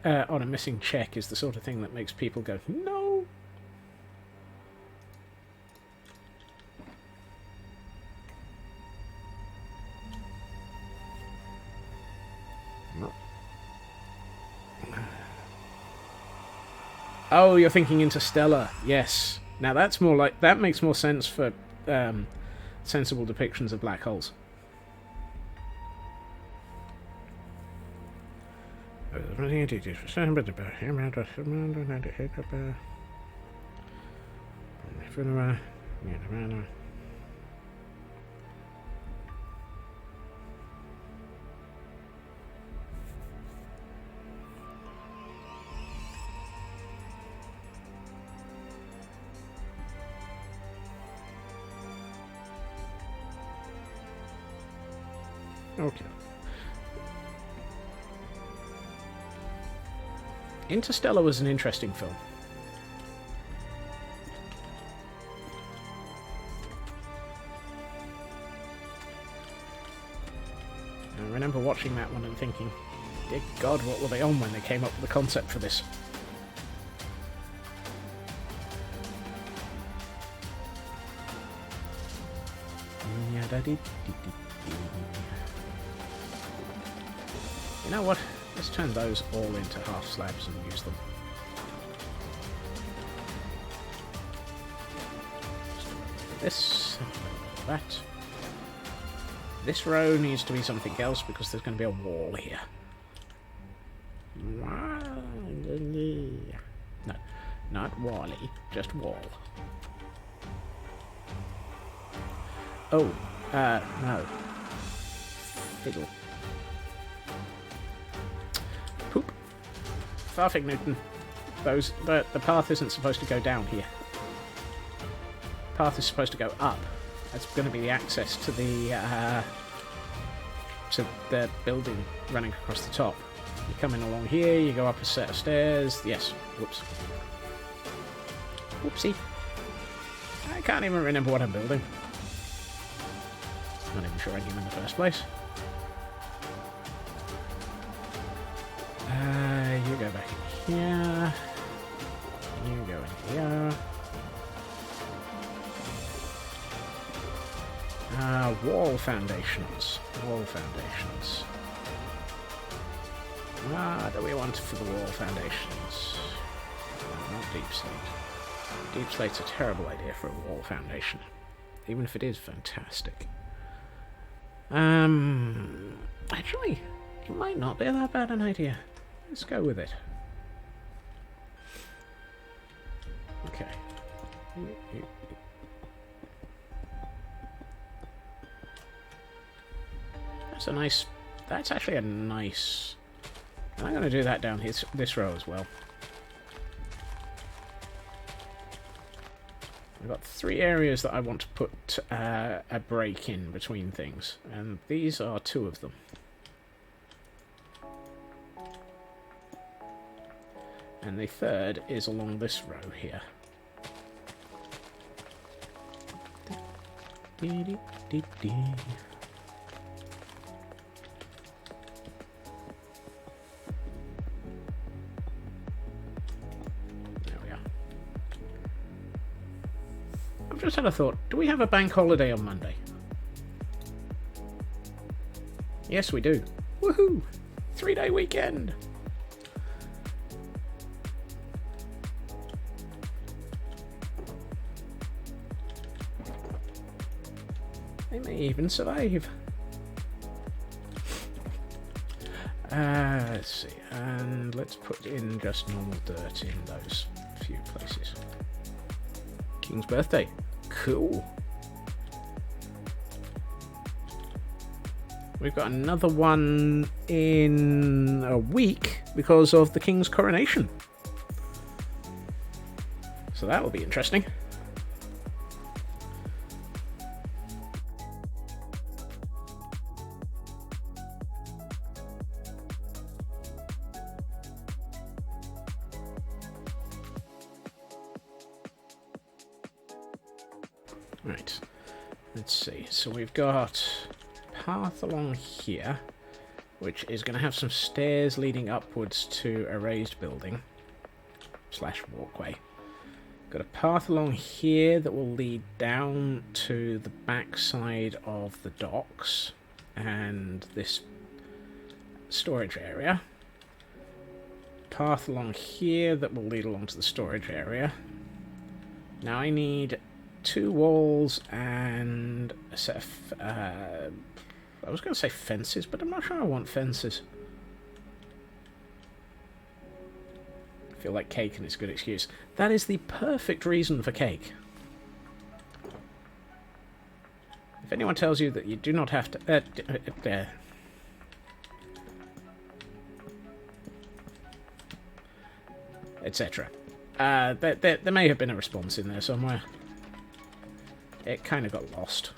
on a missing check is the sort of thing that makes people go, no! Oh, you're thinking Interstellar. Yes. Now that's more like... That makes more sense for sensible depictions of black holes. Okay. Interstellar was an interesting film. I remember watching that one and thinking, dear God, what were they on when they came up with the concept for this? You know what? Let's turn those all into half slabs and use them. This, that. This row needs to be something else because there's going to be a wall here. No, not Wally, just wall. Oh, no. Fiddle. Poop. Farfig Newton. The path isn't supposed to go down here. The path is supposed to go up. That's going to be the access to the building running across the top. You come in along here, you go up a set of stairs. Yes. Whoops. Whoopsie. I can't even remember what I'm building. Not even sure I knew in the first place. You go back in here. You go in here. Wall foundations. Wall foundations. What do we want for the wall foundations? Not deep slate. Deep slate's a terrible idea for a wall foundation. Even if it is fantastic. Actually, it might not be that bad an idea. Let's go with it. Okay. That's a nice... That's actually a nice... I'm going to do that down this row as well. I've got 3 areas that I want to put a break in between things, and these are 2 of them. And the 3rd is along this row here. I've just had a thought. Do we have a bank holiday on Monday? Yes, we do. Woohoo! 3-day weekend! They may even survive. Let's see. And let's put in just normal dirt in those few places. King's birthday. Cool. We've got another one in a week because of the King's coronation. So that will be interesting. Right, let's see. So we've got a path along here, which is going to have some stairs leading upwards to a raised building / walkway. Got a path along here that will lead down to the back side of the docks and this storage area. path along here that will lead along to the storage area. Now I need 2 walls and a set of... I was going to say fences, but I'm not sure I want fences. I feel like cake and it's a good excuse. That is the perfect reason for cake. If anyone tells you that you do not have to... etc. There may have been a response in there somewhere. It kind of got lost.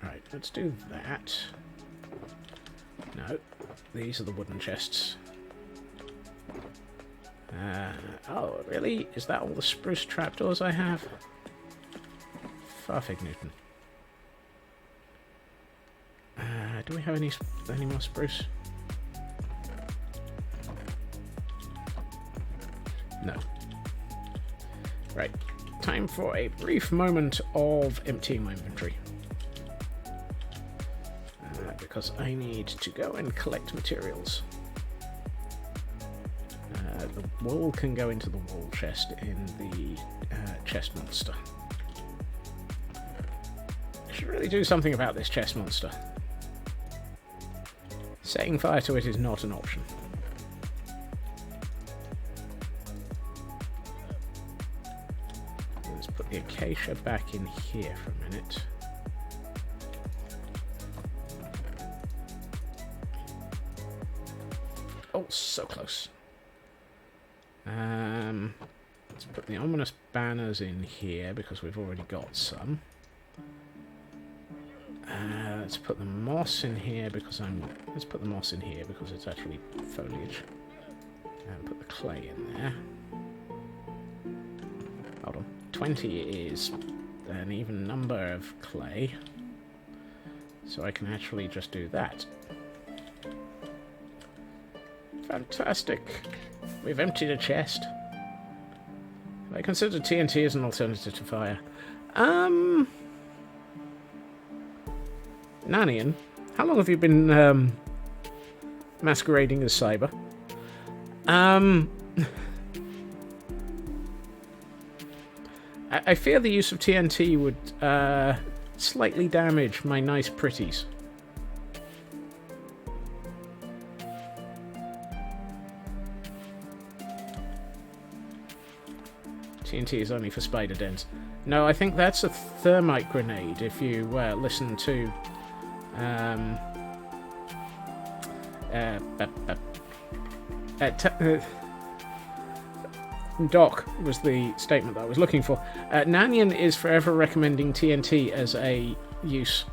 Right, let's do that. No, these are the wooden chests. Oh, really? Is that all the spruce trapdoors I have? Farfig Newton. Do we have any more spruce? No. Right. Time for a brief moment of emptying my inventory. Because I need to go and collect materials. The wool can go into the wool chest in the chest monster. I should really do something about this chest monster. Setting fire to it is not an option. Let's put the acacia back in here for a minute. Oh, so close. Let's put the ominous banners in here because we've already got some. Let's put the moss in here because Let's put the moss in here because it's actually foliage. And put the clay in there. Hold on. 20 is an even number of clay. So I can actually just do that. Fantastic. We've emptied a chest. I consider TNT as an alternative to fire. Nanian, how long have you been masquerading as Cyber? I fear the use of TNT would slightly damage my nice pretties. TNT is only for spider dens. No, I think that's a thermite grenade if you listen to... Doc was the statement that I was looking for. Nanian is forever recommending TNT as a use.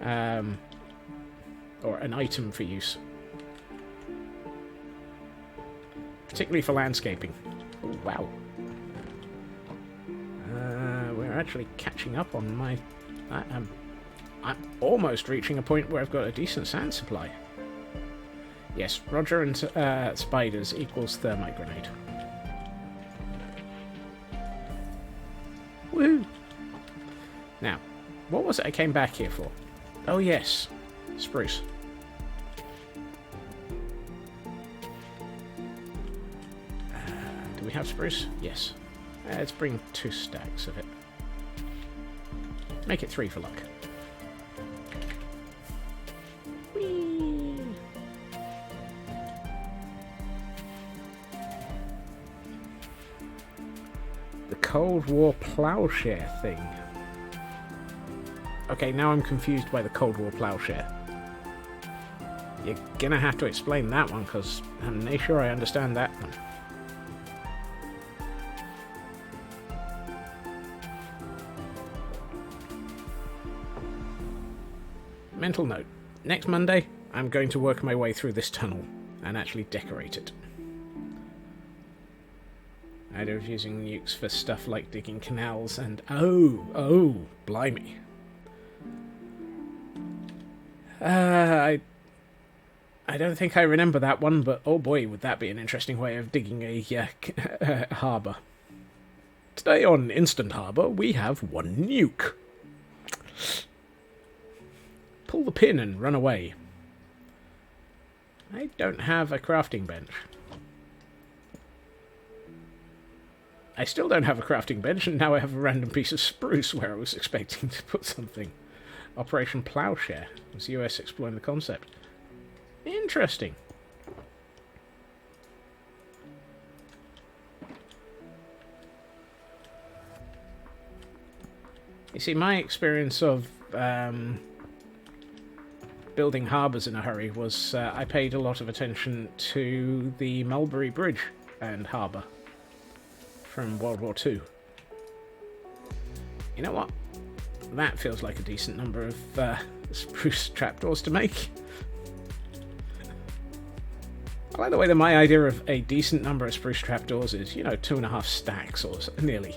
Or an item for use. Particularly for landscaping. Ooh, wow. We're actually catching up on my... I'm almost reaching a point where I've got a decent sand supply. Yes, Roger and spiders equals thermite grenade. Woo! Now, what was it I came back here for? Oh yes, spruce. Do we have spruce? Yes. Let's bring 2 stacks of it. Make it 3 for luck. Whee! The Cold War plowshare thing. Okay, now I'm confused by the Cold War plowshare. You're gonna have to explain that one, because I'm not sure I understand that one. Mental note. Next Monday, I'm going to work my way through this tunnel and actually decorate it. I was using nukes for stuff like digging canals and... Oh, blimey. I don't think I remember that one, but oh boy, would that be an interesting way of digging a harbour. Today on Instant Harbour, we have 1 nuke. Pull the pin and run away. I don't have a crafting bench. I still don't have a crafting bench, and now I have a random piece of spruce where I was expecting to put something. Operation Plowshare. Was the US exploring the concept? Interesting. You see, my experience of building harbours in a hurry was I paid a lot of attention to the Mulberry Bridge and harbour from World War II. You know what? That feels like a decent number of spruce trapdoors to make. I like the way that my idea of a decent number of spruce trapdoors is, 2.5 stacks or so, nearly.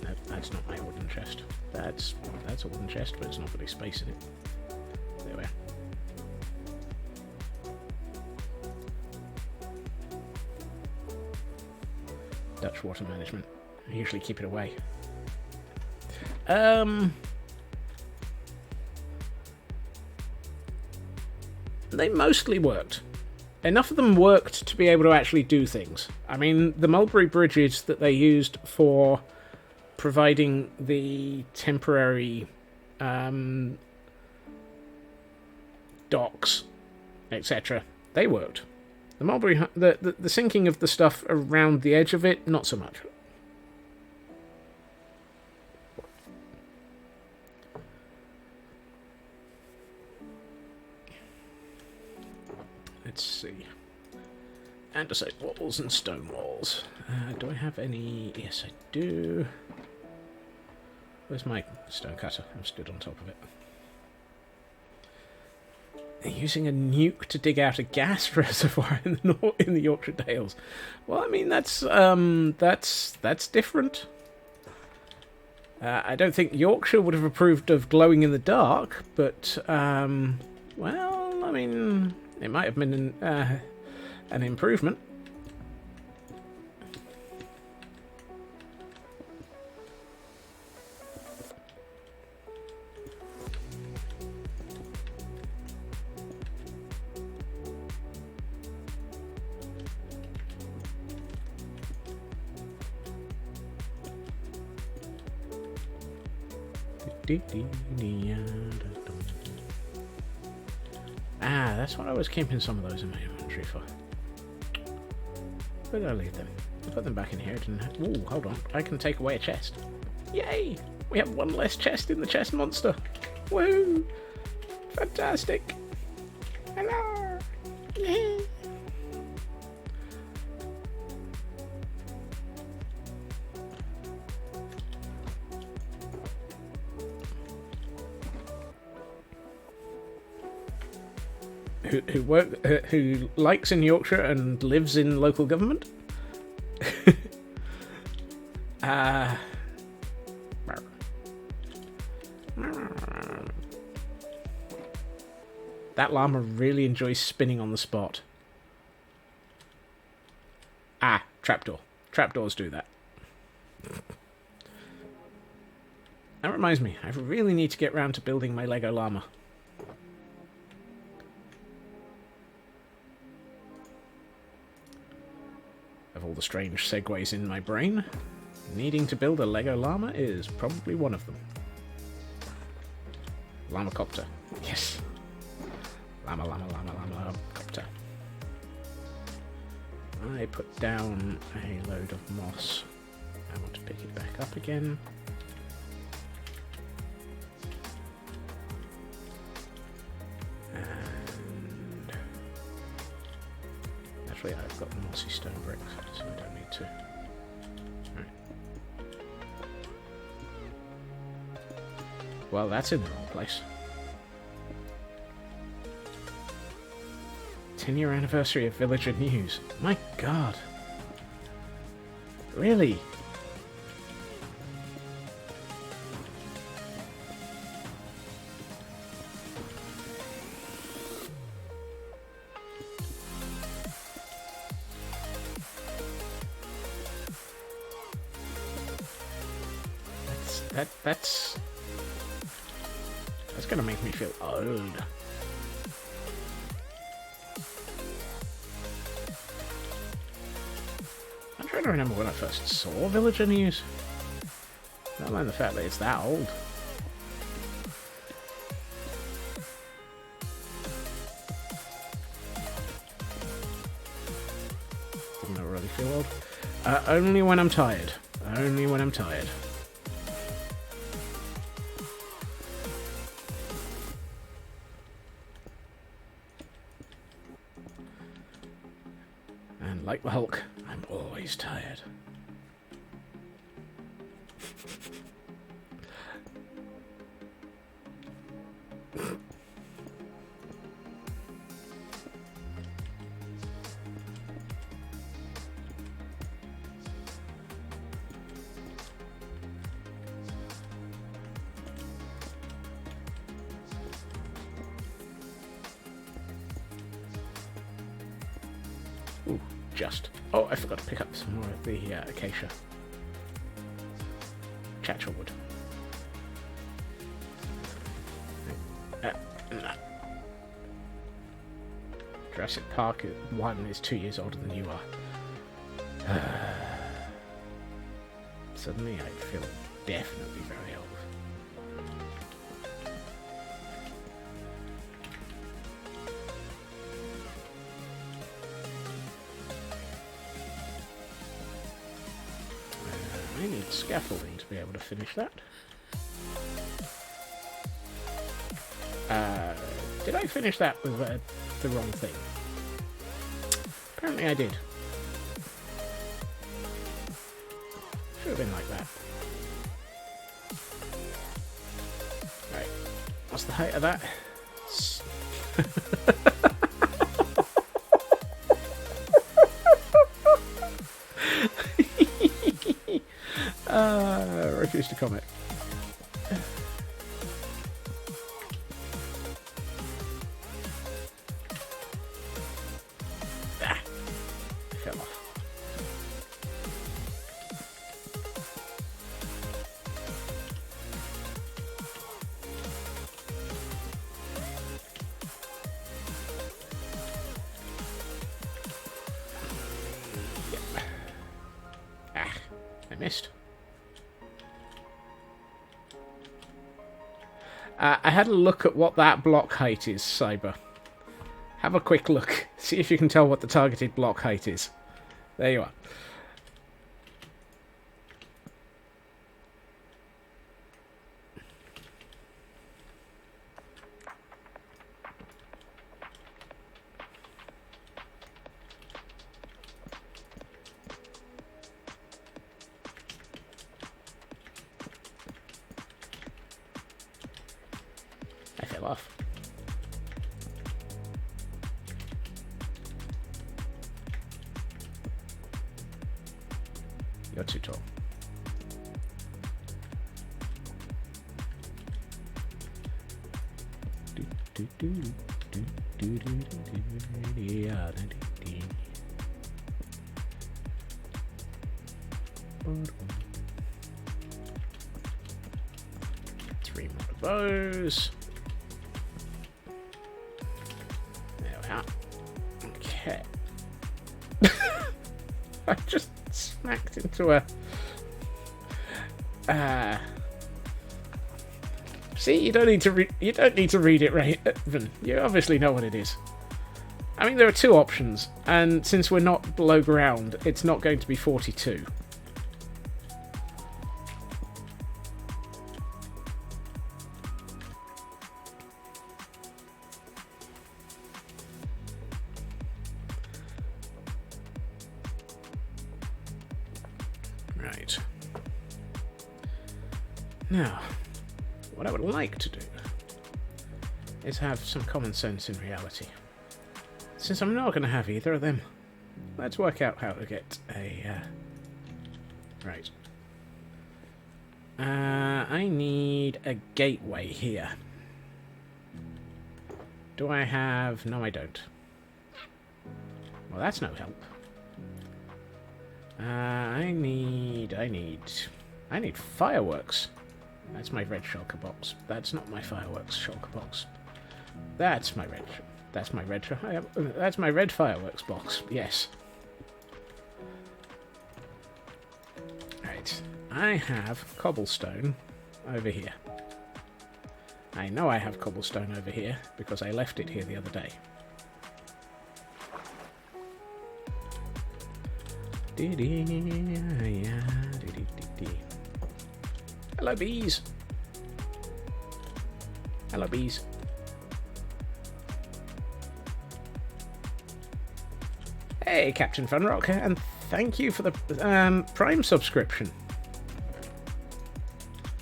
No, that's not my wooden chest. That's a wooden chest, but it's not got any space in it. There we are. Dutch water management. I usually keep it away. They mostly worked. Enough of them worked to be able to actually do things. I mean, the mulberry bridges that they used for providing the temporary docks, etc., they worked. The mulberry, the sinking of the stuff around the edge of it, not so much. Let's see. Andesite walls and stone walls. Do I have any? Yes, I do. Where's my stone cutter? I'm stood on top of it. They're using a nuke to dig out a gas reservoir in the Yorkshire Dales. Well, I mean that's different. I don't think Yorkshire would have approved of glowing in the dark, but well, I mean, it might have been an improvement. Ah, that's what I was keeping some of those in my inventory for. Where did I leave them? I put them back in here, didn't I? Ooh, hold on. I can take away a chest. Yay! We have one less chest in the chest monster. Woo! Fantastic! Hello! Yay! Who likes in Yorkshire and lives in local government? That llama really enjoys spinning on the spot. Ah, trapdoor. Trapdoors do that. That reminds me, I really need to get round to building my Lego llama. Of all the strange segues in my brain, needing to build a Lego llama is probably one of them. Llama-copter. Yes. Llama copter. I put down a load of moss. I want to pick it back up again. And actually I've got mossy stone bricks, so I don't need to. Right. Well, that's in the wrong place. 10-year anniversary of Villager News. My god. Really? That's gonna make me feel old. I'm trying to remember when I first saw Villager News. Not mind the fact that it's that old. Didn't I really feel old? Only when I'm tired. Only when I'm tired. And like the Hulk, I'm always tired. Ooh, just. Oh, I forgot to pick up some more of the acacia. Chacha wood. Nah. Jurassic Park 1 is 2 years older than you are. Suddenly I feel definitely very old. I need scaffolding to be able to finish that. Did I finish that with the wrong thing? Apparently I did. Should have been like that. Right. What's the height of that? Refuse to comment. Fell off. Yep. I missed. I had a look at what that block height is, Cyber. Have a quick look. See if you can tell what the targeted block height is. There you are. I fell off. You're too tall. Three more of those. There we are. Okay. I just smacked into a... See, you don't need to read it, right? You obviously know what it is. I mean, there are two options, and since we're not below ground, it's not going to be 42. Right. Now, what I would like to do is have some common sense in reality. Since I'm not going to have either of them, let's work out how to get a... Right. I need a gateway here. Do I have... No, I don't. Well, that's no help. I need fireworks. That's my red shulker box. That's not my fireworks shulker box. That's my red. That's my red. That's my red fireworks box. Yes. Right. I have cobblestone over here. I know I have cobblestone over here because I left it here the other day. Hello, bees. Hello, bees. Hey, Captain Funrock, and thank you for the Prime subscription.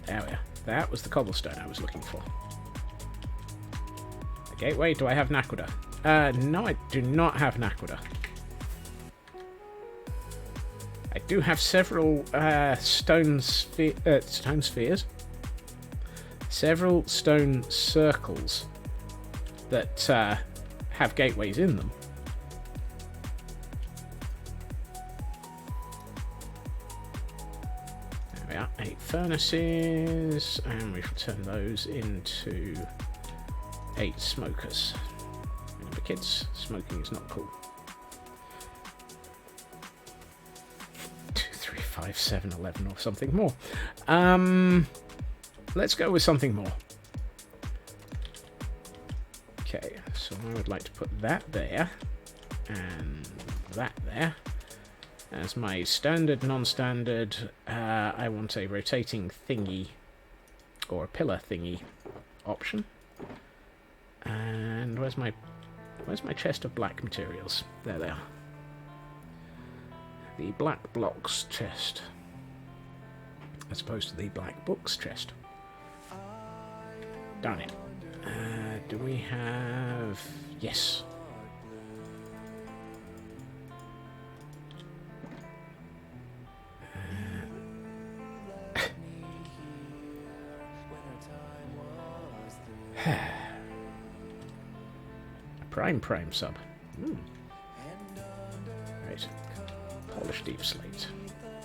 There we are. That was the cobblestone I was looking for. A gateway. Do I have Naquadah? No, I do not have Naquadah. I do have several stone spheres. Several stone circles that have gateways in them. There we are. 8 furnaces, and we shall turn those into 8 smokers. Remember, kids, smoking is not cool. 5, 7, 11 or something more. Let's go with something more. Okay, so I would like to put that there and that there. As my standard, non-standard, I want a rotating thingy or a pillar thingy option. And where's my chest of black materials? There they are. The black blocks chest, as opposed to the black books chest. Darn it. Do we have... Yes. Prime sub. Right. Polish deep slate.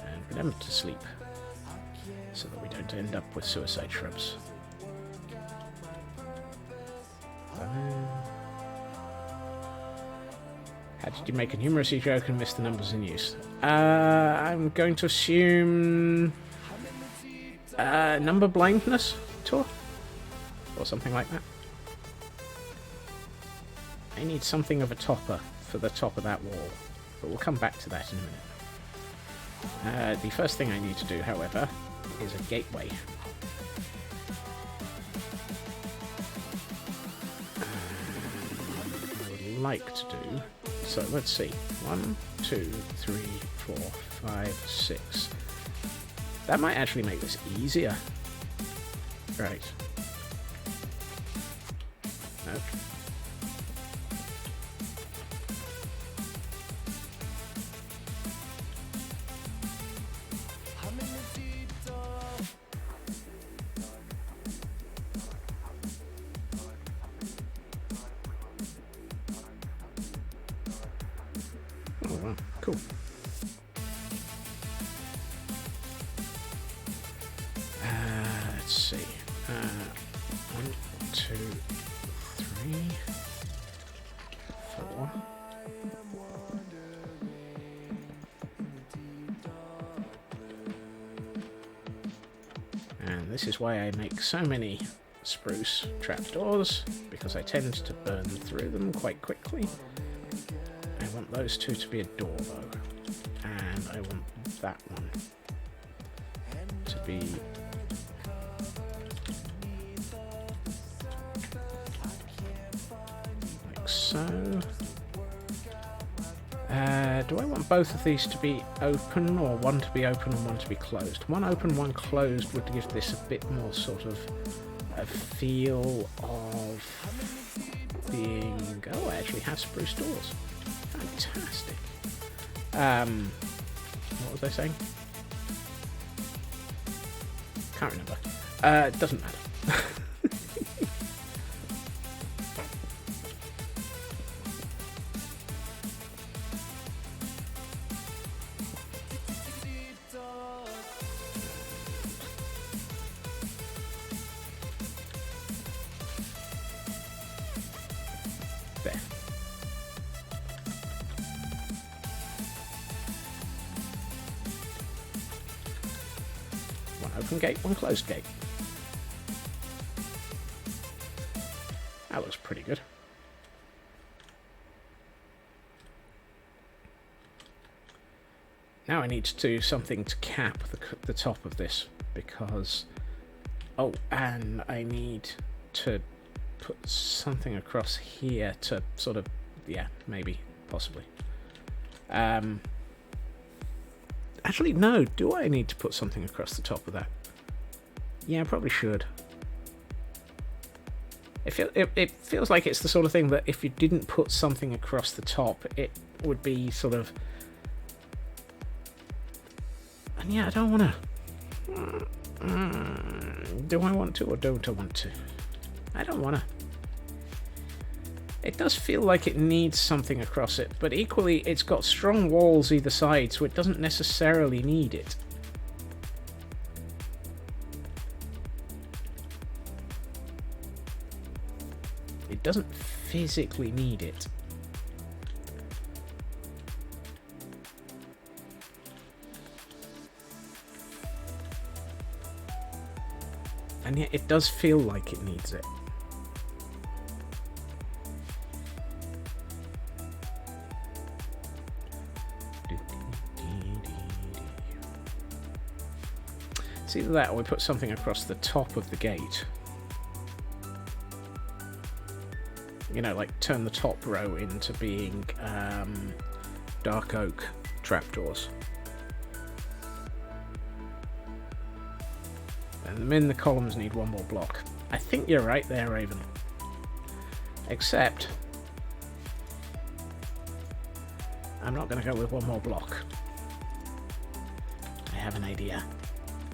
And remember to sleep, so that we don't end up with suicide shrubs. How did you make a numeracy joke and miss the numbers in use? I'm going to assume number blindness tour? Or something like that. I need something of a topper for the top of that wall, but we'll come back to that in a minute. The first thing I need to do, however, is a gateway. I would like to do... So, let's see. 1, 2, 3, 4, 5, 6. That might actually make this easier. Right. Nope. Oh, wow. Cool. Let's see. 1, 2, 3, 4. And this is why I make so many spruce trapdoors, because I tend to burn through them quite quickly. I want those two to be a door, though. And I want that one to be... like so. Do I want both of these to be open, or one to be open and one to be closed? One open, one closed would give this a bit more sort of a feel of being... Oh, I actually have spruce doors. Fantastic. What was I saying? Can't remember. Doesn't matter. open gate, one closed gate. That looks pretty good. Now I need to do something to cap the top of this, because... Oh, and I need to put something across here to sort of... Yeah, maybe, possibly. Actually, no. Do I need to put something across the top of that? Yeah, I probably should. It feels like it's the sort of thing that if you didn't put something across the top, it would be sort of... And yeah, I don't want to... Do I want to or don't I want to? I don't want to. It does feel like it needs something across it, but equally it's got strong walls either side, so it doesn't necessarily need it. It doesn't physically need it. And yet it does feel like it needs it. It's either that or we put something across the top of the gate. You know, like turn the top row into being dark oak trapdoors. And the columns need one more block. I think you're right there, Raven. Except... I'm not going to go with one more block. I have an idea.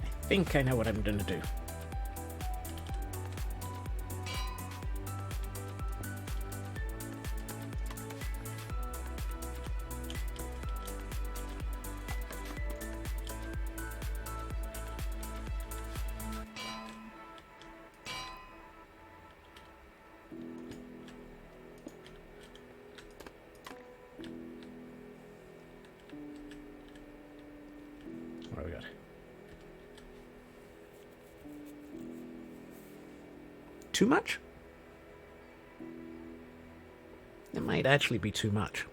I think I know what I'm going to do. What do we got? Too much? It might actually be too much.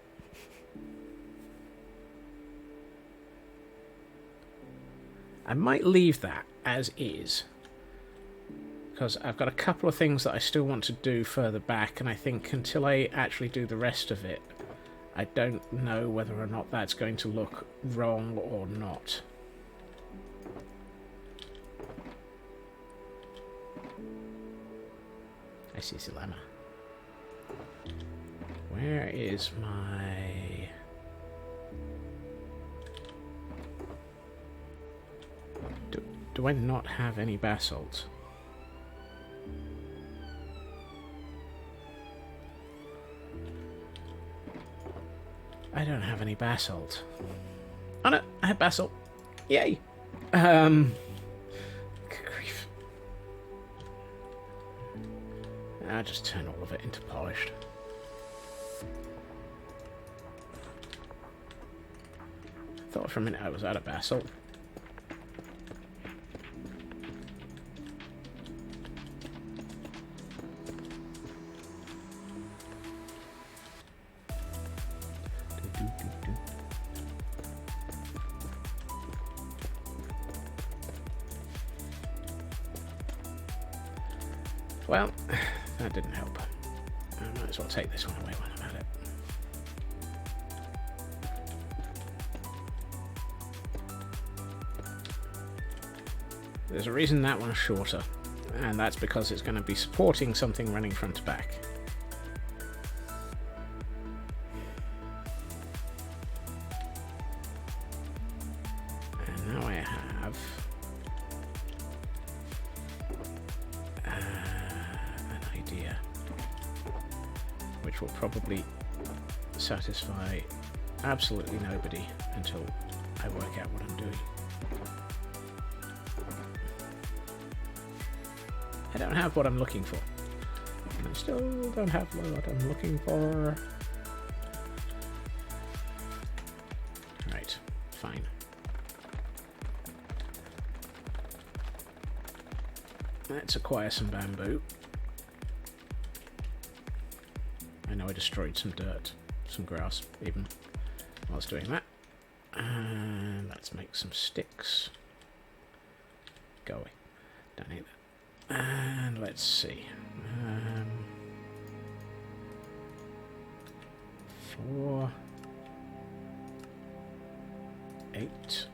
I might leave that as is, because I've got a couple of things that I still want to do further back, and I think until I actually do the rest of it, I don't know whether or not that's going to look wrong or not. I see Dilemma. Where is my... Do I not have any basalt? I don't have any basalt. Oh no, I have basalt. Yay! Good grief. I'll just turn all of it into polished. Thought for a minute I was out of basalt. Well, that didn't help. I might as well take this one away when I'm at it. There's a reason that one's shorter, and that's because it's going to be supporting something running front to back. And now I have an idea, which will probably satisfy absolutely nobody until I work out what I'm doing. I don't have what I'm looking for. I still don't have what I'm looking for. Right, fine. Let's acquire some bamboo. I know I destroyed some dirt, some grass even, whilst doing that. And let's make some sticks. Go away. Don't need that. And let's see. 4, 8.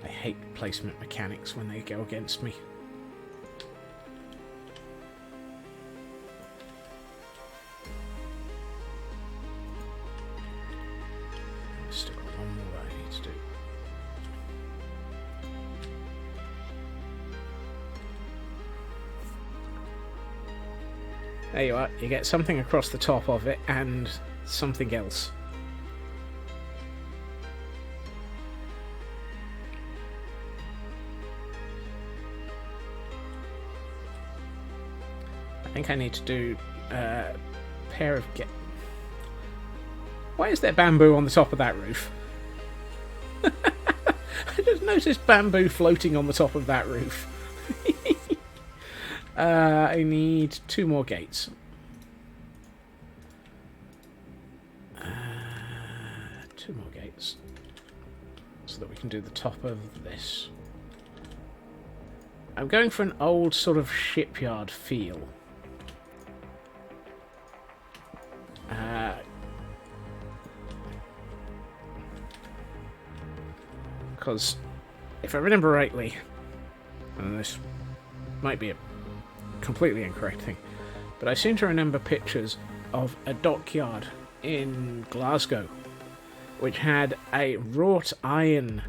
I hate placement mechanics when they go against me. Still got one more I need to do. There you are. You get something across the top of it and something else. I think I need to do a pair of Why is there bamboo on the top of that roof? I just noticed bamboo floating on the top of that roof. I need 2 more gates. 2 more gates. So that we can do the top of this. I'm going for an old sort of shipyard feel. Because, if I remember rightly, and this might be a completely incorrect thing, but I seem to remember pictures of a dockyard in Glasgow which had a wrought iron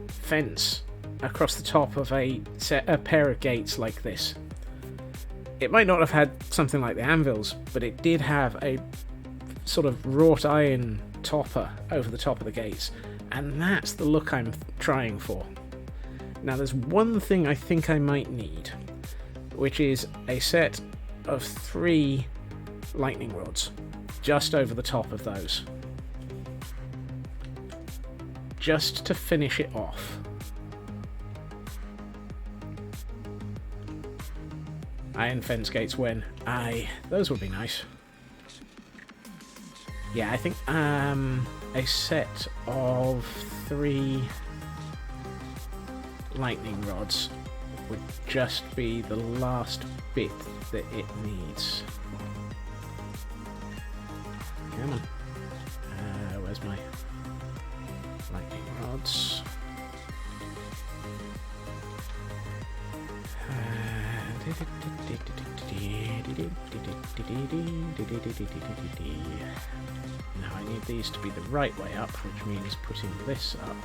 fence across the top of a pair of gates like this. It might not have had something like the anvils, but it did have a sort of wrought iron topper over the top of the gates, and that's the look I'm trying for. Now there's one thing I think I might need, which is a set of 3 lightning rods just over the top of those, just to finish it off. Iron fence gates when? Aye, those would be nice. Yeah, I think a set of 3 lightning rods would just be the last bit that it needs. Come on. Where's my lightning rods? Now I need these to be the right way up, which means putting this up.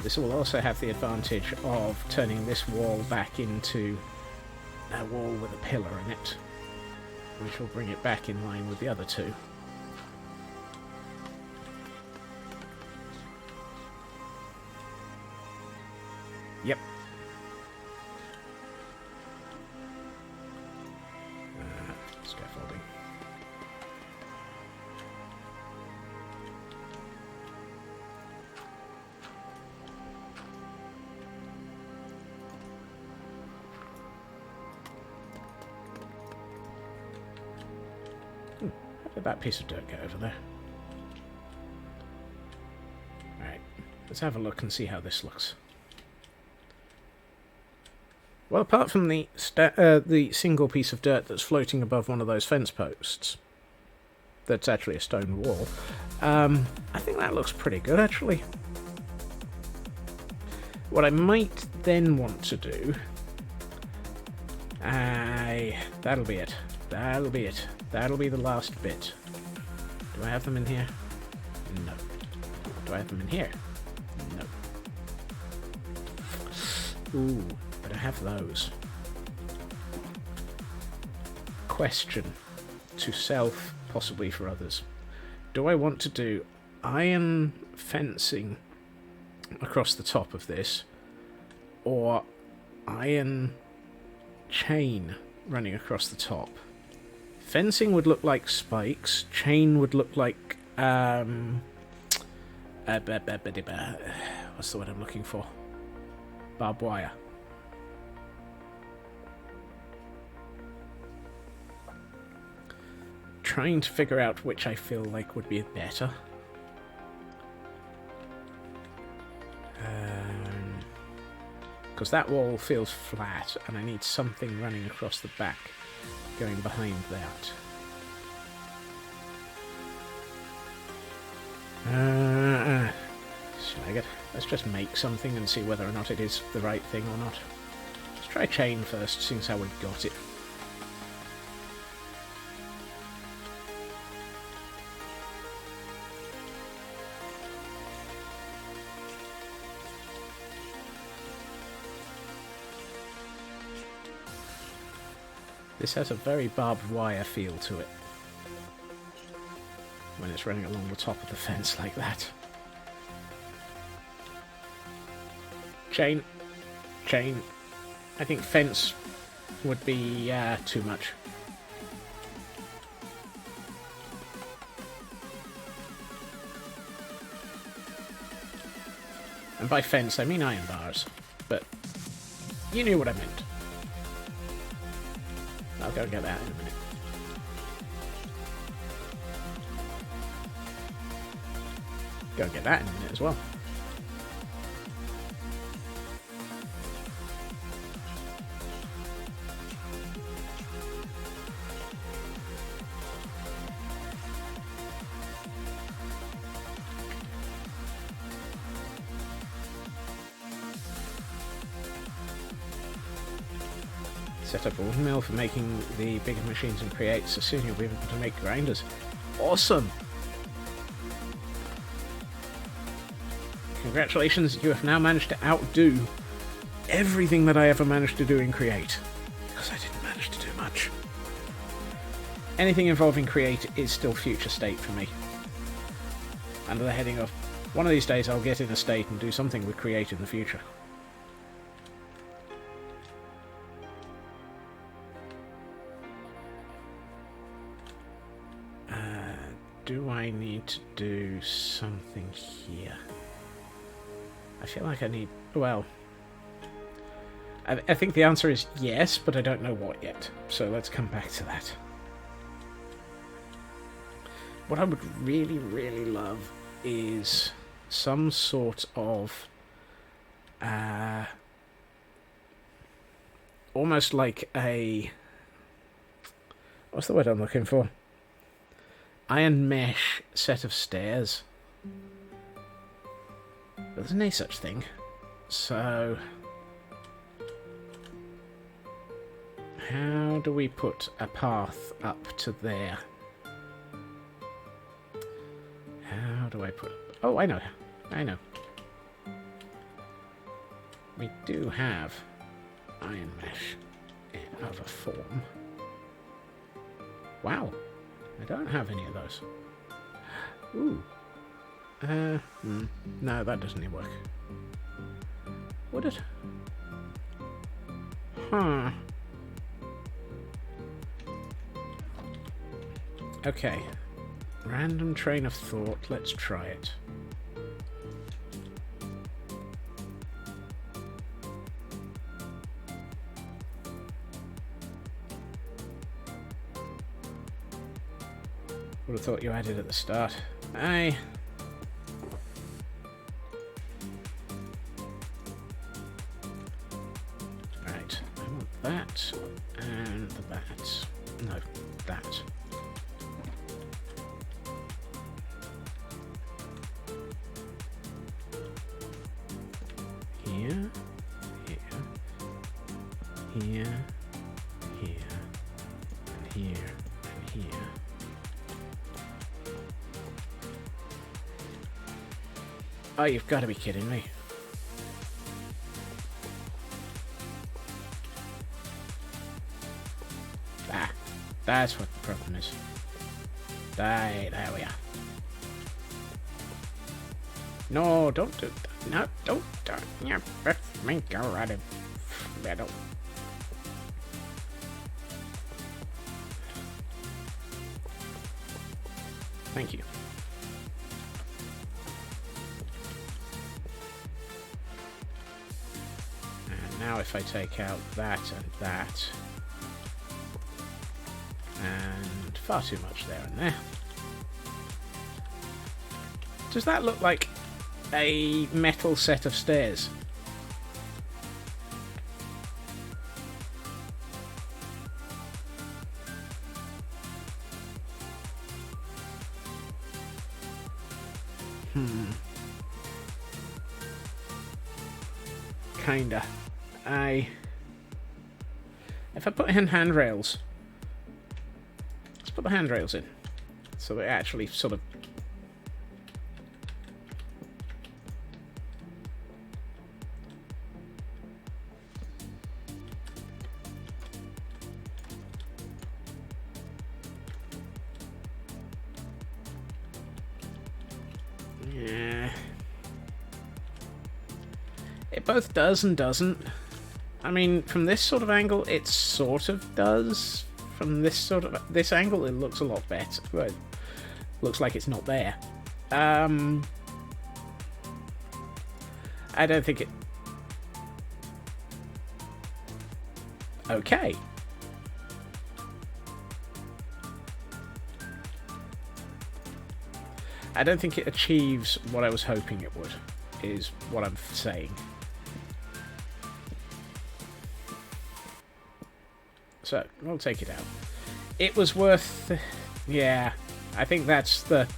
This will also have the advantage of turning this wall back into a wall with a pillar in it, which will bring it back in line with the other 2. Yep. Scaffolding. How did that piece of dirt get over there? Alright, let's have a look and see how this looks. Well, apart from the single piece of dirt that's floating above one of those fence posts, that's actually a stone wall, I think that looks pretty good, actually. What I might then want to do... that'll be it. That'll be it. That'll be the last bit. Do I have them in here? No. Do I have them in here? No. Ooh, but I have those. Question. To self, possibly for others. do I want to do iron fencing across the top of this, or iron chain running across the top? Fencing would look like spikes. Chain would look like what's the word I'm looking for? Barbed wire. Trying to figure out which I feel like would be better. Because that wall feels flat, and I need something running across the back, going behind that. Slag it. Let's just make something and see whether or not it is the right thing or not. Let's try chain first, seeing as how we got it. This has a very barbed wire feel to it when it's running along the top of the fence like that. Chain. Chain. I think fence would be too much. And by fence I mean iron bars, but you knew what I meant. I'll go get that in a minute. Go get that in a minute as well. Set up a wooden mill for making the bigger machines and create, so soon you'll be able to make grinders. Awesome! Congratulations, you have now managed to outdo everything that I ever managed to do in Create. Because I didn't manage to do much. Anything involving Create is still future state for me. Under the heading of, one of these days I'll get in a state and do something with Create in the future. Do I need to do something here? I feel like I need... Well... I think the answer is yes, but I don't know what yet. So let's come back to that. What I would really, really love is some sort of... almost like a... What's the word I'm looking for? Iron mesh set of stairs. But there's no such thing. So... how do we put a path up to there? How do I put... Oh, I know. I know. We do have iron mesh in other form. Wow. I don't have any of those. Ooh. No, that doesn't work. Would it? Huh. Okay. Random train of thought. Let's try it. Would have thought you had it at the start. Aye. Right. I want that and that. No, that. Here, here, here, here, and here, and here. Oh, you've got to be kidding me. Ah, that's what the problem is. There we are. No, don't do that. No, don't. Yeah, me go right in middle. Thank you. And now if I take out that and that, and far too much there and there. Does that look like a metal set of stairs? Kinda. If I put in handrails, let's put the handrails in, so they actually sort of. Yeah. It both does and doesn't. I mean, from this sort of angle, it sort of does. From this angle, it looks a lot better. Well, it looks like it's not there. I don't think it. Okay. I don't think it achieves what I was hoping it would, is what I'm saying. So, we'll take it out. It was worth. Yeah, I think that's the.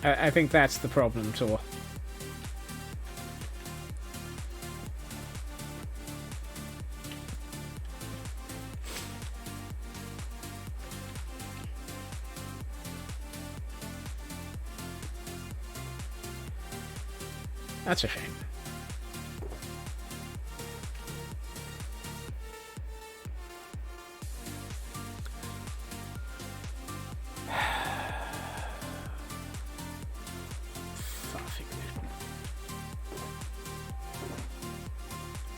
I think that's the problem, Tor. That's a shame.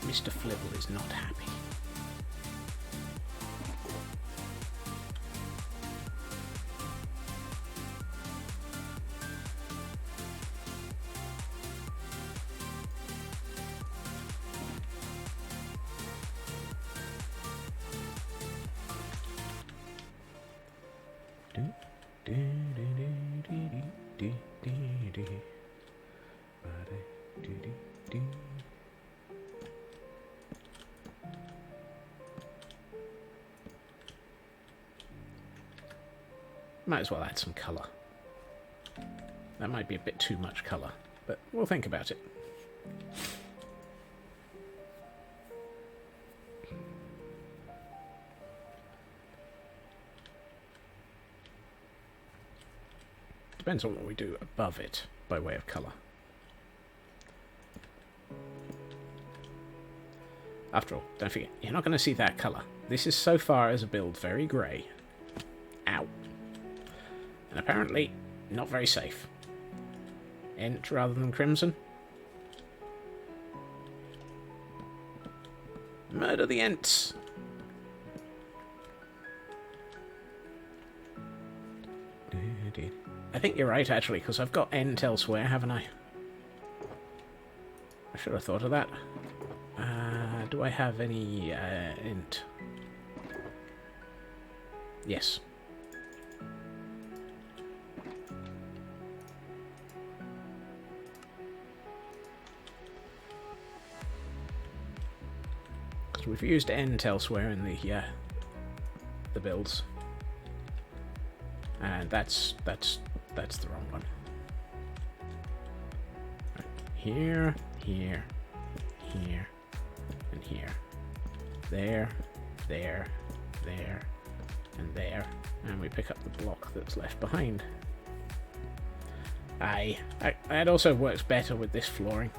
Mr. Flibble is not happy. Might as well add some colour. That might be a bit too much colour, but we'll think about it. Depends on what we do above it by way of colour. After all, don't forget, you're not going to see that colour. This is so far as a build very grey. Ow. And apparently, not very safe. Ent rather than crimson. Murder the Ents! I think you're right, actually, because I've got Ent elsewhere, haven't I? I should have thought of that. Do I have any Ent? Yes. Because we've used Ent elsewhere in the builds. And that's the wrong one. Right. Here, here, here, and here. There, there, there, and there. And we pick up the block that's left behind. It also works better with this flooring.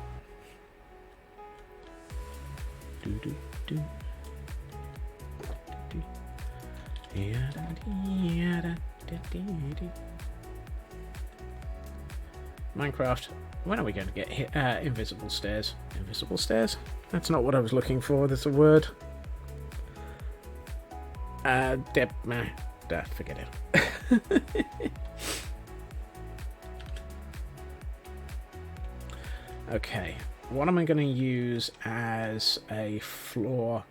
Minecraft, when are we going to get hit? Invisible stairs. Invisible stairs? That's not what I was looking for. There's a word. Forget it. Okay, what am I going to use as a floor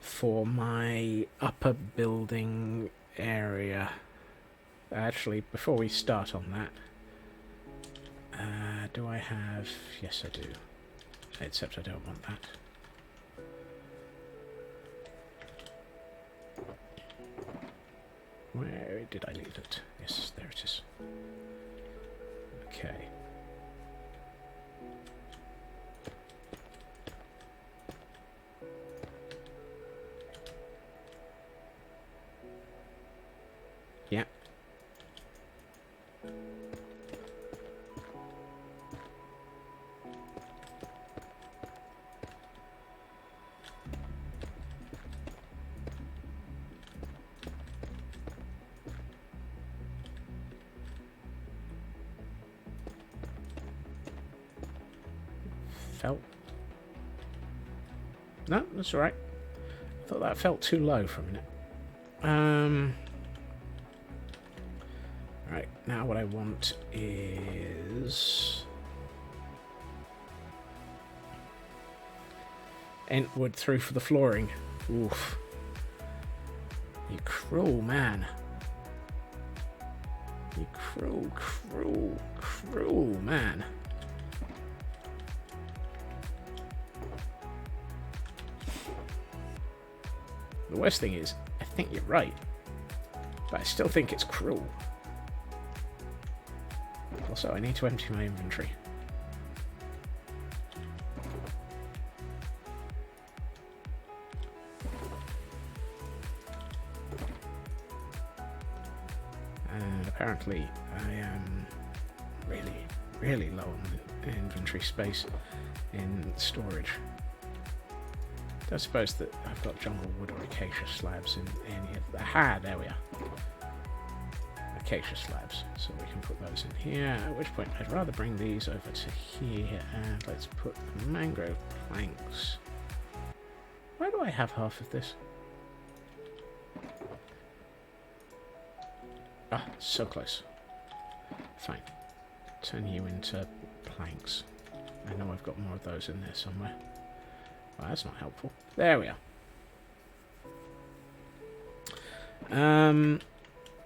for my upper building area? Actually, before we start on that, do I have... Yes, I do. Except I don't want that. Where did I leave it? Yes, there it is. Okay. Yeah. Felt. No, that's all right. I thought that felt too low for a minute. Right, now what I want is Entwood through for the flooring. Oof. You cruel man. You cruel, cruel, cruel man. The worst thing is, I think you're right, but I still think it's cruel. Also, I need to empty my inventory. And apparently, I am really low on inventory space in storage. I suppose that I've got jungle wood or acacia slabs in any of the... Aha, there we are. Acacia slabs, so we can put those in here, at which point I'd rather bring these over to here, and let's put mangrove planks. Why do I have half of this? Ah, so close. Fine. Turn you into planks. I know I've got more of those in there somewhere. Well, that's not helpful. There we are.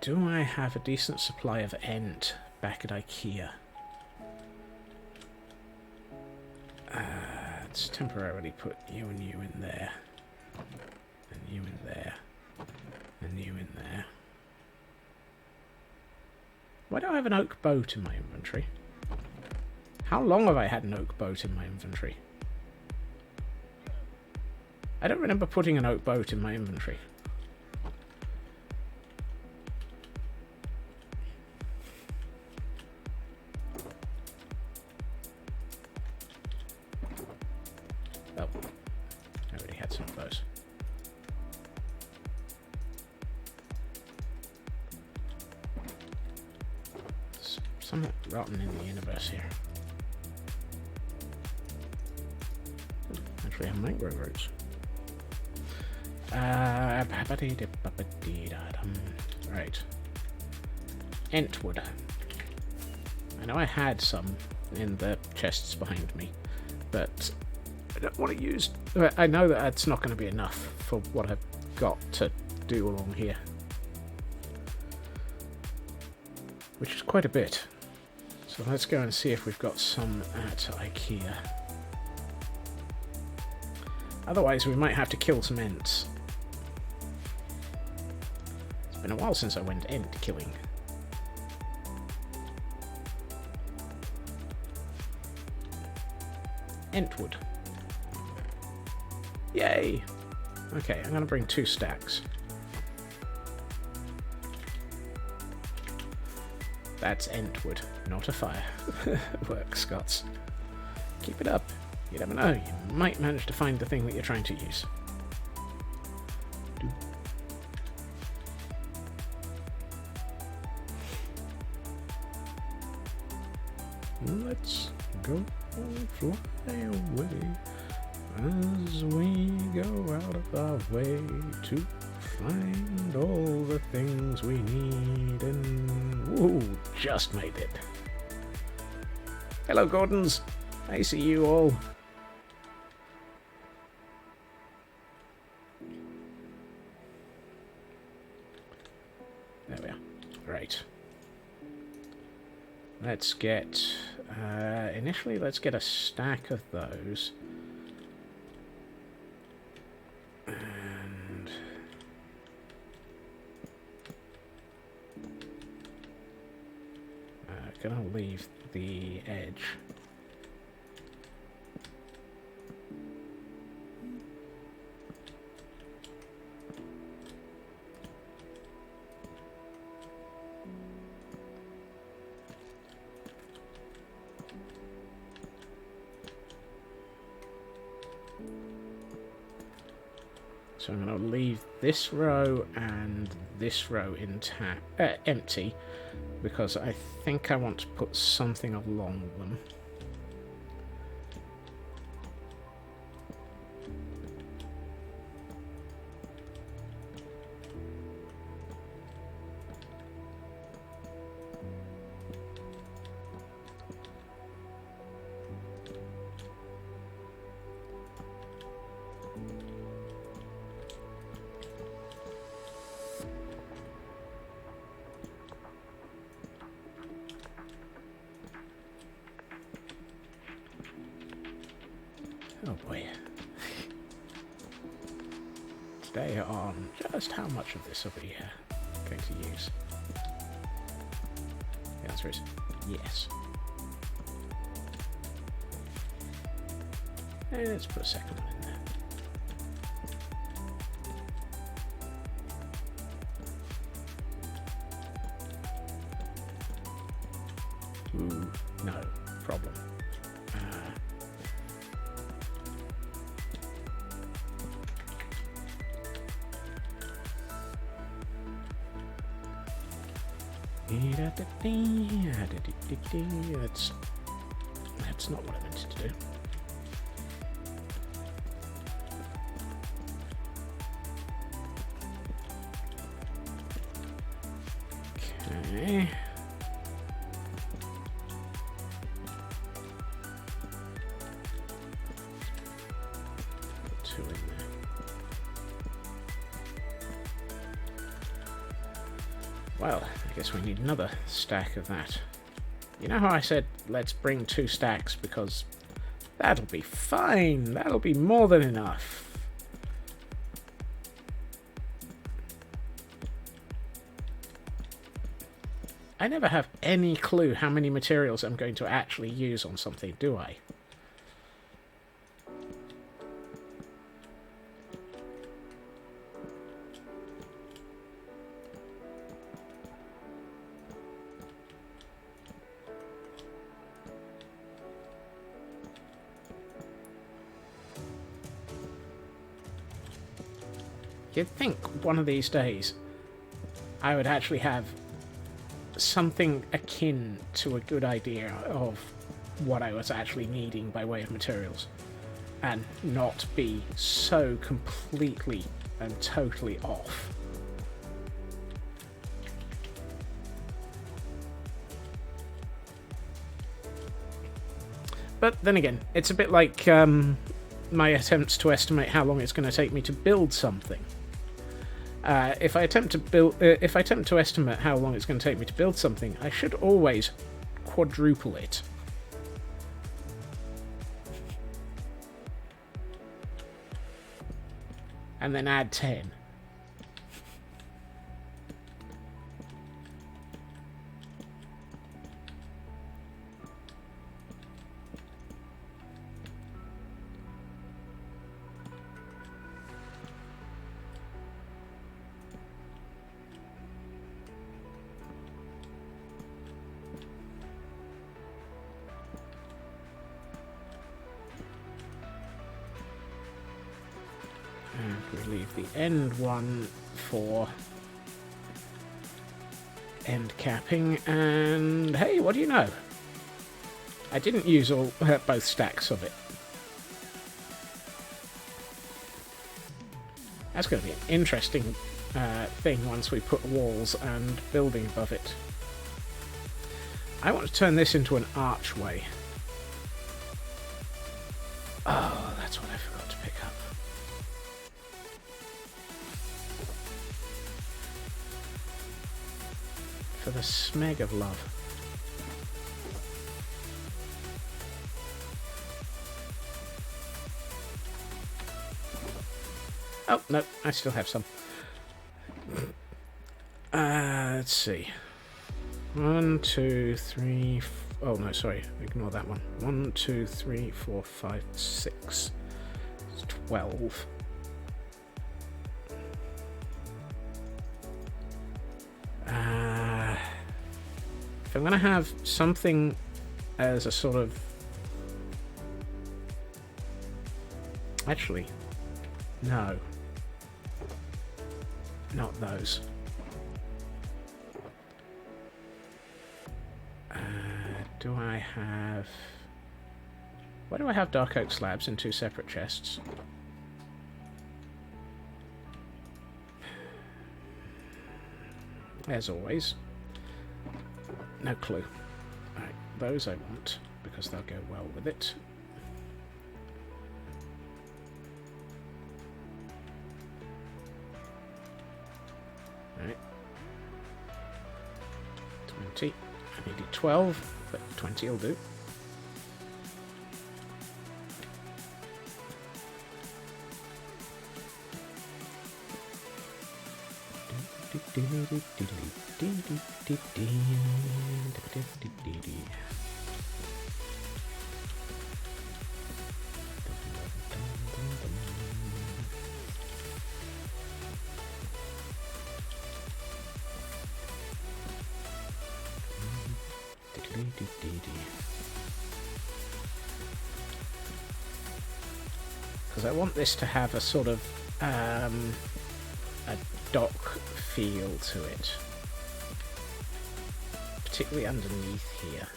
Do I have a decent supply of Ent back at IKEA? Let's temporarily put you and you in there. And you in there. And you in there. Why do I have an oak boat in my inventory? How long have I had an oak boat in my inventory? I don't remember putting an oak boat in my inventory. Oh, I already had some of those. It's somewhat rotten in the universe here. Actually, I have mangrove roots. Right. Entwood. I know I had some in the chests behind me, but I don't want to use... I know that that's not going to be enough for what I've got to do along here. Which is quite a bit. So let's go and see if we've got some at IKEA. Otherwise, we might have to kill some Ents. It's been a while since I went Ent killing. Entwood. Yay! Okay, I'm going to bring 2 stacks. That's Entwood, not a fire. Work, Scots. Keep it up. You never know, you might manage to find the thing that you're trying to use. Let's go fly away as we go out of our way to find all the things we need and... Ooh, just made it. Hello, Gordons. I see you all. There we are. Great. Let's get... initially, let's get a stack of those. And... gonna leave the edge. So I'm going to leave this row and this row empty, because I think I want to put something along them. Oh boy. Today on just how much of this are we going to use? The answer is yes. And let's put a second one in there. Ooh, no problem. That's not what I meant to do. Okay. Put 2 in there. Well, I guess we need another stack of that. You know how I said let's bring 2 stacks because that'll be fine. That'll be more than enough. I never have any clue how many materials I'm going to actually use on something, do I? You'd think one of these days I would actually have something akin to a good idea of what I was actually needing by way of materials, and not be so completely and totally off. But then again, it's a bit like my attempts to estimate how long it's going to take me to build something. If I attempt to estimate how long it's going to take me to build something, I should always quadruple it. And then add 10. And we leave the end one for end capping, and hey, what do you know? I didn't use all both stacks of it. That's going to be an interesting thing once we put walls and building above it. I want to turn this into an archway. Oh, that's what I forgot to pick up. For the smeg of love. Oh, no, I still have some. Let's see. 1, 2, 3... Oh, no, sorry. Ignore that one. 1, 2, 3, 4, 5, 6. It's 12. If I'm going to have something as a sort of... Actually, no. Not those. Do I have... Why do I have dark oak slabs in 2 separate chests? As always. No clue. Right, those I want, because they'll go well with it. Right. 20. I needed 12, but 20 will do. Because I want this to have a sort of a dock feel to it, particularly underneath here.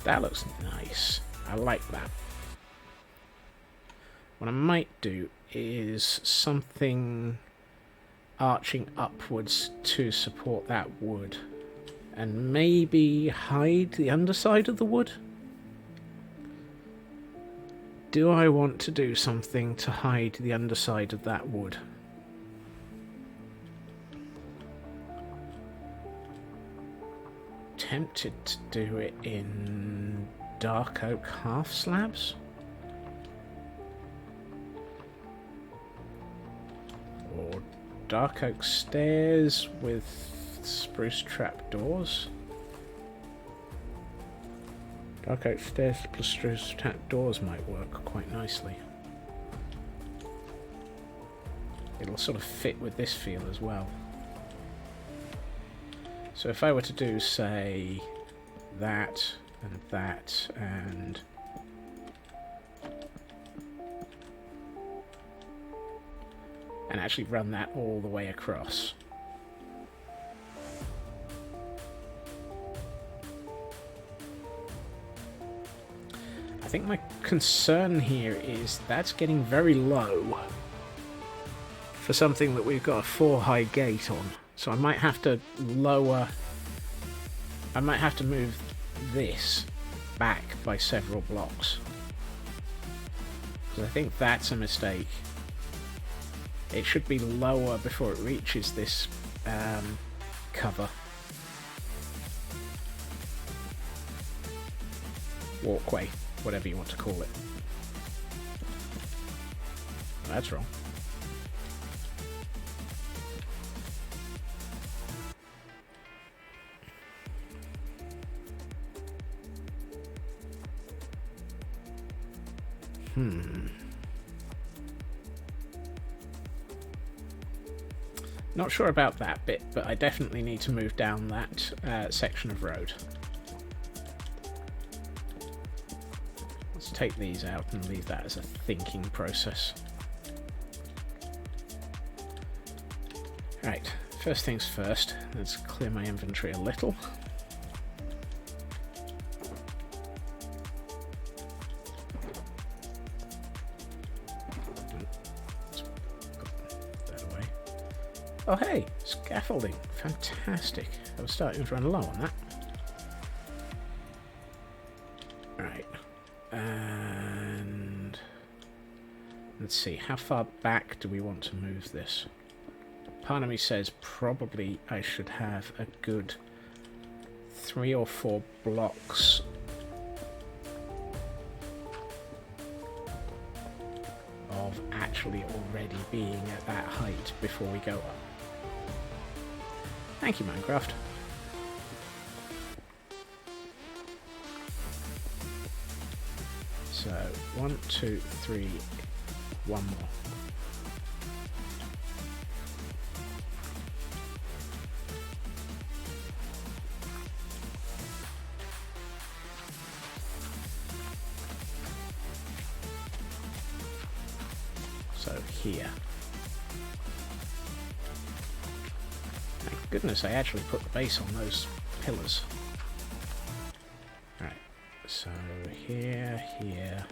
That looks nice. I like that. What I might do is something arching upwards to support that wood, and maybe hide the underside of the wood. Do I want to do something to hide the underside of that wood? Tempted to do it in dark oak half slabs. Or dark oak stairs with spruce trapdoors. Dark oak stairs plus spruce trapdoors might work quite nicely. It'll sort of fit with this feel as well. So if I were to do, say, that, and actually run that all the way across. I think my concern here is that's getting very low for something that we've got a 4 high gate on. So I might have to lower... I might have to move this back by several blocks. Because I think that's a mistake. It should be lower before it reaches this cover. Walkway, whatever you want to call it. That's wrong. Not sure about that bit, but I definitely need to move down that section of road. Let's take these out and leave that as a thinking process. Right, first things first, let's clear my inventory a little. Oh hey, scaffolding, fantastic. I was starting to run low on that. Right, and let's see, how far back do we want to move this? Part of me says probably I should have a good 3 or 4 blocks of actually already being at that height before we go up. Thank you, Minecraft. So, 1, 2, 3, 1 more. So, here. Thank goodness I actually put the base on those pillars. Right, so here, here.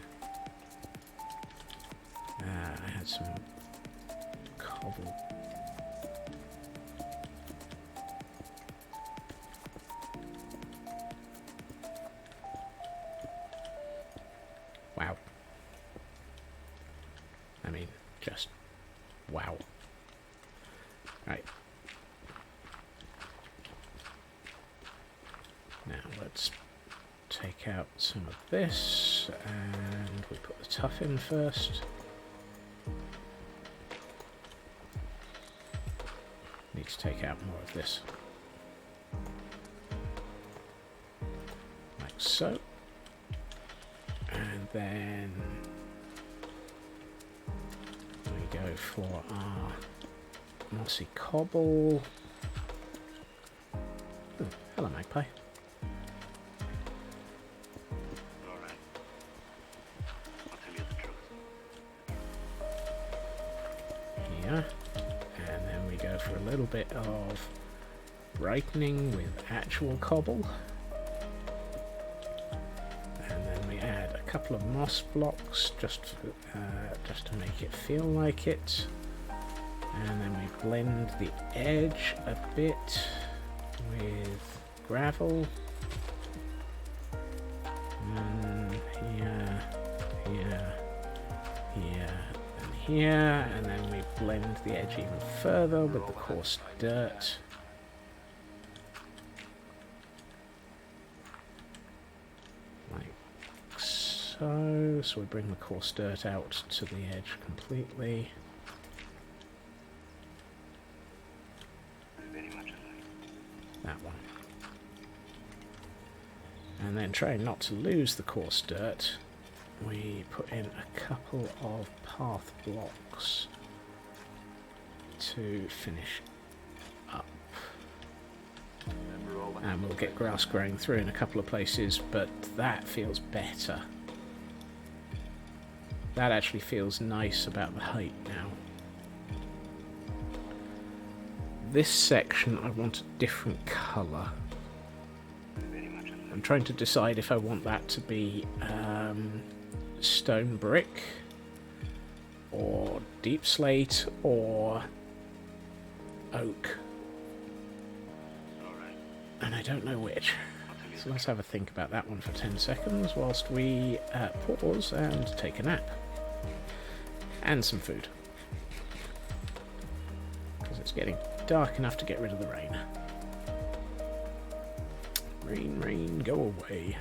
I had some cobble. Wow. I mean, just wow. Right. Now let's take out some of this, and we put the tuff in first. Need to take out more of this. Like so. And then we go for our mossy cobble. Oh, hello, magpie. Here. And then we go for a little bit of brightening with actual cobble. And then we add a couple of moss blocks just to make it feel like it. And then we blend the edge a bit with gravel. And here, here, here, and here. And then we blend the edge even further with the coarse dirt. Like so. So we bring the coarse dirt out to the edge completely. That one. And then trying not to lose the coarse dirt, we put in a couple of path blocks to finish up. And we'll get grass growing through in a couple of places, but that feels better. That actually feels nice about the height now. This section I want a different colour. I'm trying to decide if I want that to be stone brick or deep slate or oak. And I don't know which. So let's have a think about that one for 10 seconds whilst we pause and take a nap. And some food. Because it's getting dark enough to get rid of the rain. Rain, rain, go away.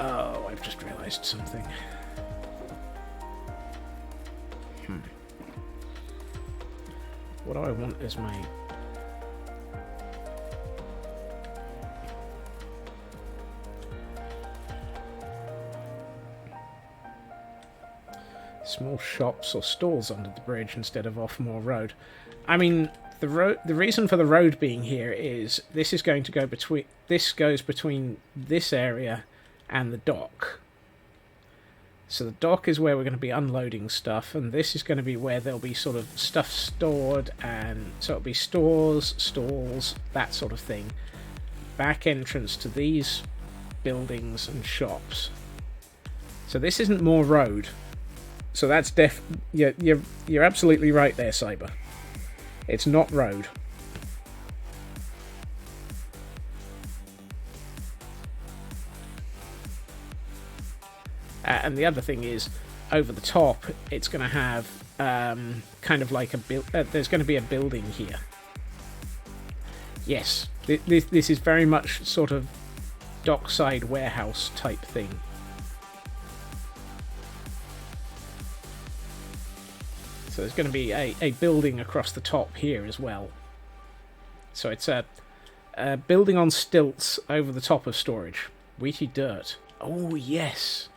Oh, I've just realised something. What do I want as my... small shops or stalls under the bridge instead of off Moor Road. I mean, the reason for the road being here is this is going to go between... this goes between this area and the dock. So the dock is where we're going to be unloading stuff, and this is going to be where there'll be sort of stuff stored, and so it'll be stores, stalls, that sort of thing. Back entrance to these buildings and shops. So this isn't more road. So that's you're absolutely right there, Cyber. It's not road. And the other thing is, over the top, it's going to have kind of like there's going to be a building here. Yes, this is very much sort of dockside warehouse type thing. So there's going to be a building across the top here as well. So it's a building on stilts over the top of storage. Wheaty dirt. Oh, yes.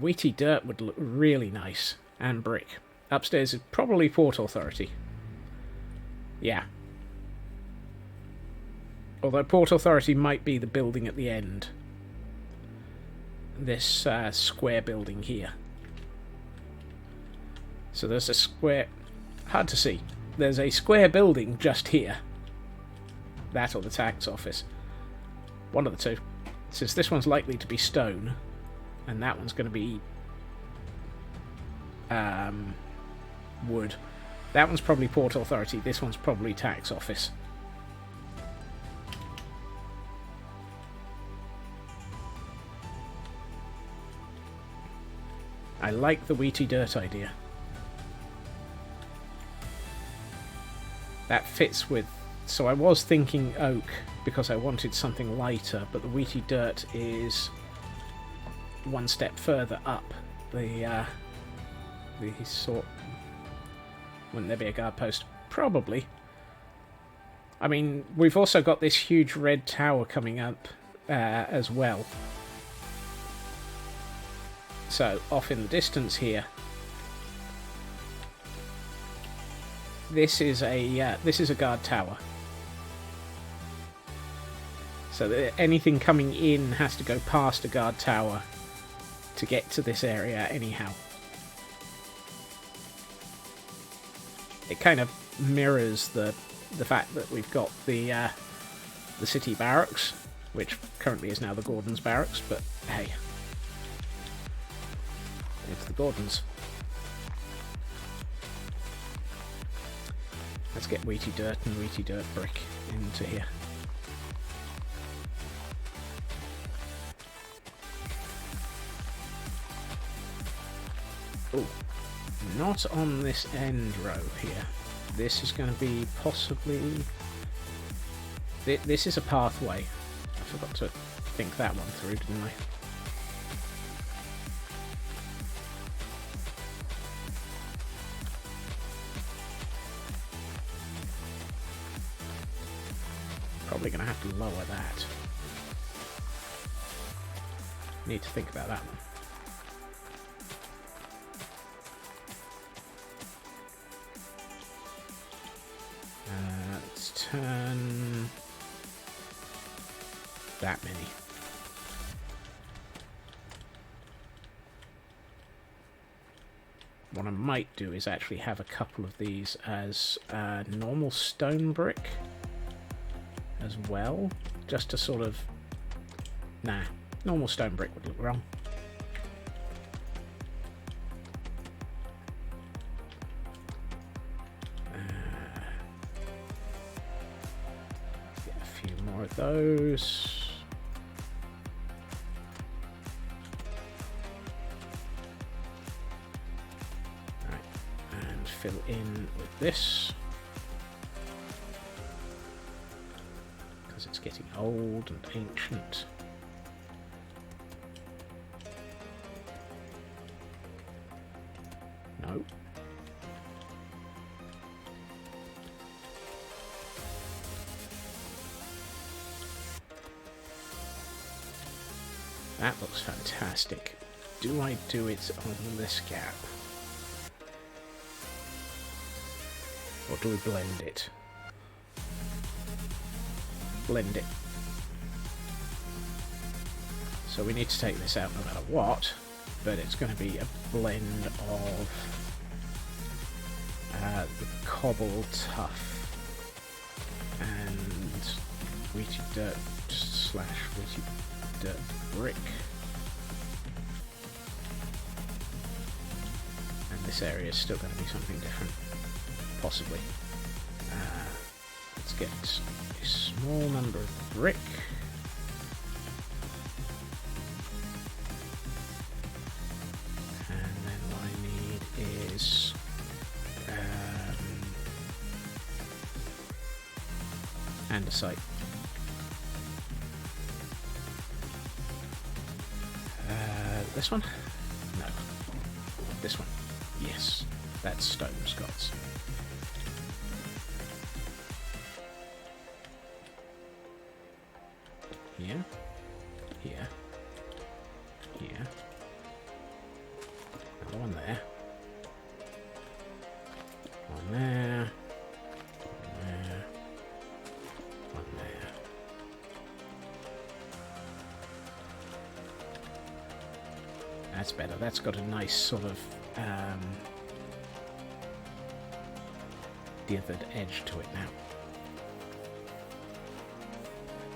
Wheaty dirt would look really nice. And brick. Upstairs is probably Port Authority. Yeah. Although Port Authority might be the building at the end. This square building here. So there's a square... Hard to see. There's a square building just here. That or the tax office. One of the two. Since this one's likely to be stone, and that one's going to be wood. That one's probably Port Authority. This one's probably tax office. I like the wheaty dirt idea. That fits with... So I was thinking oak because I wanted something lighter, but the wheaty dirt is one step further up the sort... Wouldn't there be a guard post? Probably. I mean, we've also got this huge red tower coming up as well. So, off in the distance here, this is a guard tower. So anything coming in has to go past a guard tower to get to this area anyhow. It kind of mirrors the fact that we've got the city barracks, which currently is now the Gordons barracks, but hey, it's the Gordons. Let's get wheaty dirt and wheaty dirt brick into here. Oh, not on this end row here. This is going to be possibly... This is a pathway. I forgot to think that one through, didn't I? Probably going to have to lower that. Need to think about that one. Let's turn that many. What I might do is actually have a couple of these as normal stone brick as well, just to sort of... Nah, normal stone brick would look wrong. Get a few more of those. Right, and fill in with this. It's getting old and ancient. No. That looks fantastic. Do I do it on this gap? Or do we blend it? Blend it. So we need to take this out no matter what, but it's going to be a blend of the cobble tuff and wheaty dirt / wheaty dirt brick. And this area is still going to be something different, possibly. Let's get a small number of brick. And then what I need is andesite. This one? No. This one. Yes. That's stone scots. Here. Here. Here. Another one there. One there. One there. One there. That's better. That's got a nice sort of dithered edge to it now.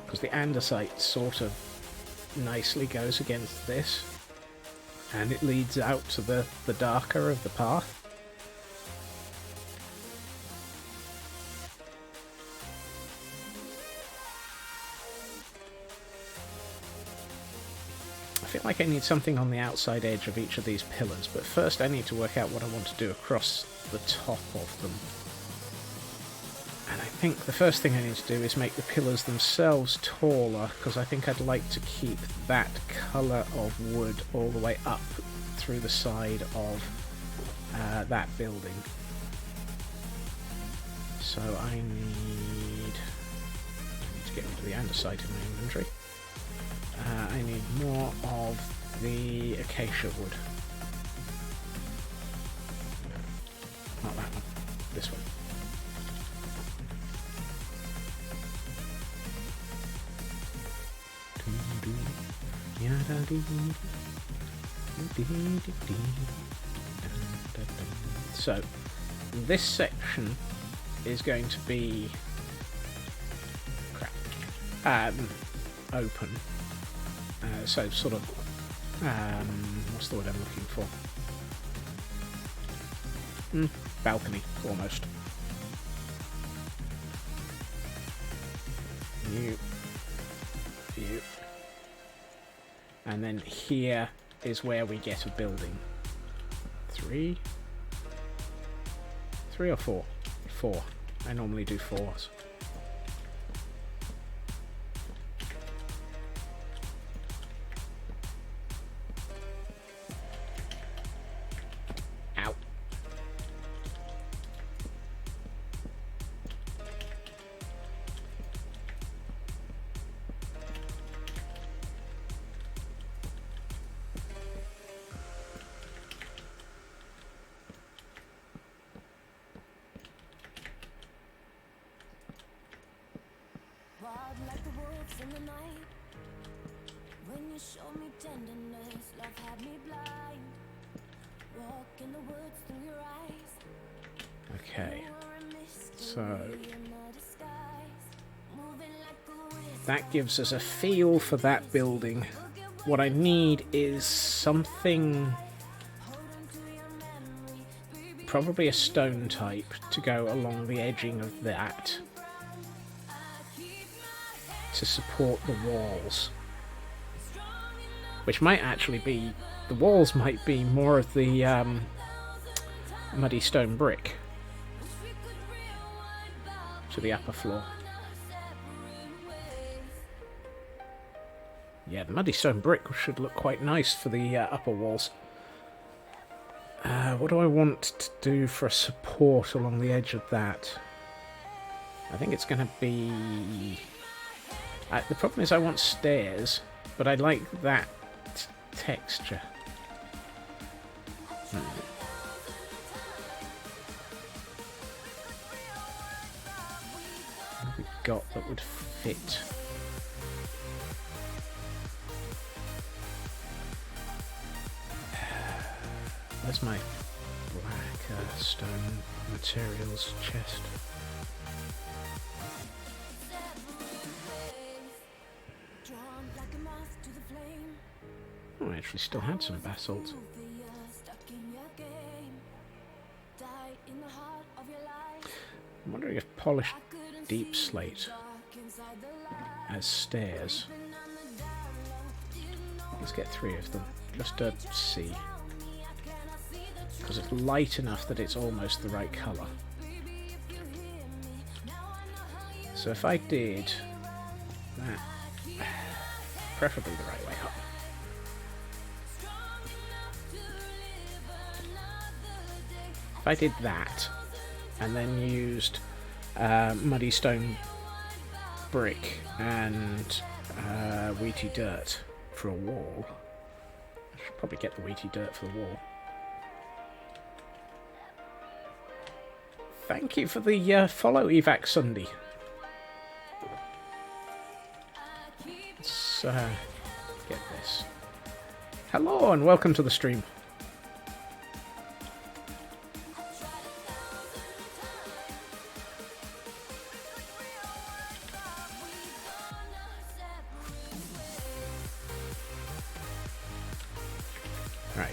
Because the andesite sort of nicely goes against this, and it leads out to the darker of the path. I feel like I need something on the outside edge of each of these pillars, but first I need to work out what I want to do across the top of them. And I think the first thing I need to do is make the pillars themselves taller, because I think I'd like to keep that colour of wood all the way up through the side of that building. So I need to get rid of the andesite in my inventory. I need more of the acacia wood. No, not that one. This one. So this section is going to be open. So sort of what's the word I'm looking for? Balcony almost. You. And then here is where we get a building. 3 or 4? 4. I normally do 4s. Ow. Wild like the wolves in the night. When you show me tenderness, love had me blind. Walk in the woods through your eyes. Okay. You were a mystery So in a disguise. Moving like a whisper. that gives us a feel for that building. What I need is something, probably a stone type, to go along the edging of that to support the walls. Which might actually be, the walls might be more of the muddy stone brick to the upper floor. Yeah, the muddy stone brick should look quite nice for the upper walls. What do I want to do for a support along the edge of that? I think it's going to be... the problem is I want stairs, but I like that texture. What have we got that would fit? where's my black stone materials chest? Oh, I actually still had some basalt. I'm wondering if polished deep slate as stairs. Let's get 3 of them, just to see. Because it's light enough that it's almost the right colour. So if I did that, preferably the right way up. If I did that, and then used muddy stone brick and wheaty dirt for a wall, I should probably get the wheaty dirt for the wall. Thank you for the follow, Evac Sunday. Let's get this. Hello and welcome to the stream. Right,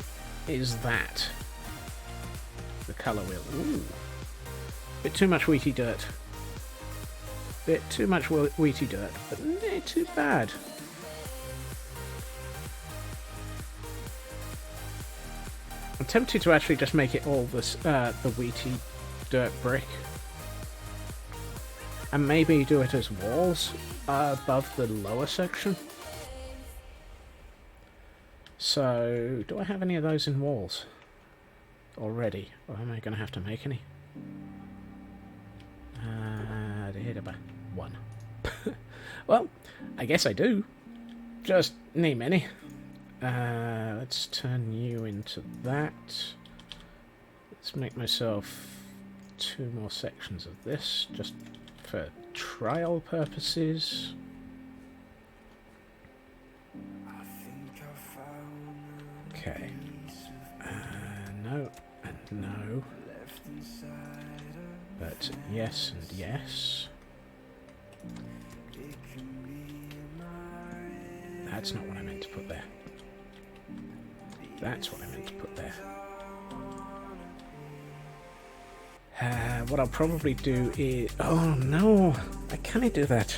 is that the colour wheel? Ooh. Bit too much wheaty dirt. Bit too much wheaty dirt, but not too bad. I'm tempted to actually just make it all this the wheaty dirt brick, and maybe do it as walls above the lower section. So, do I have any of those in walls already, or am I going to have to make any? One. Well, I guess I do. Just name any. Let's turn you into that. Let's make myself 2 more sections of this, just for trial purposes. Okay. No and no. But yes and yes. That's not what I meant to put there. That's what I meant to put there. What I'll probably do is... Oh no! I can't do that.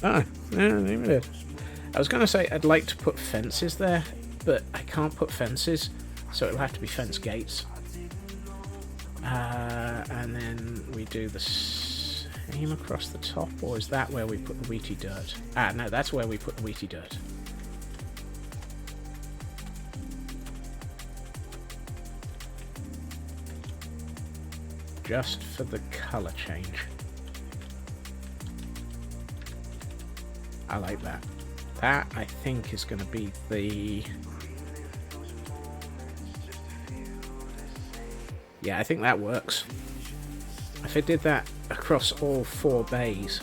Ah, no, leave it. I was going to say I'd like to put fences there, but I can't put fences, so it'll have to be fence gates. And then we do the same across the top, or is that where we put the wheaty dirt? Ah, no, that's where we put the wheaty dirt. Just for the colour change. I like that. That, I think, is going to be the... Yeah, I think that works. If I did that across all 4 bays.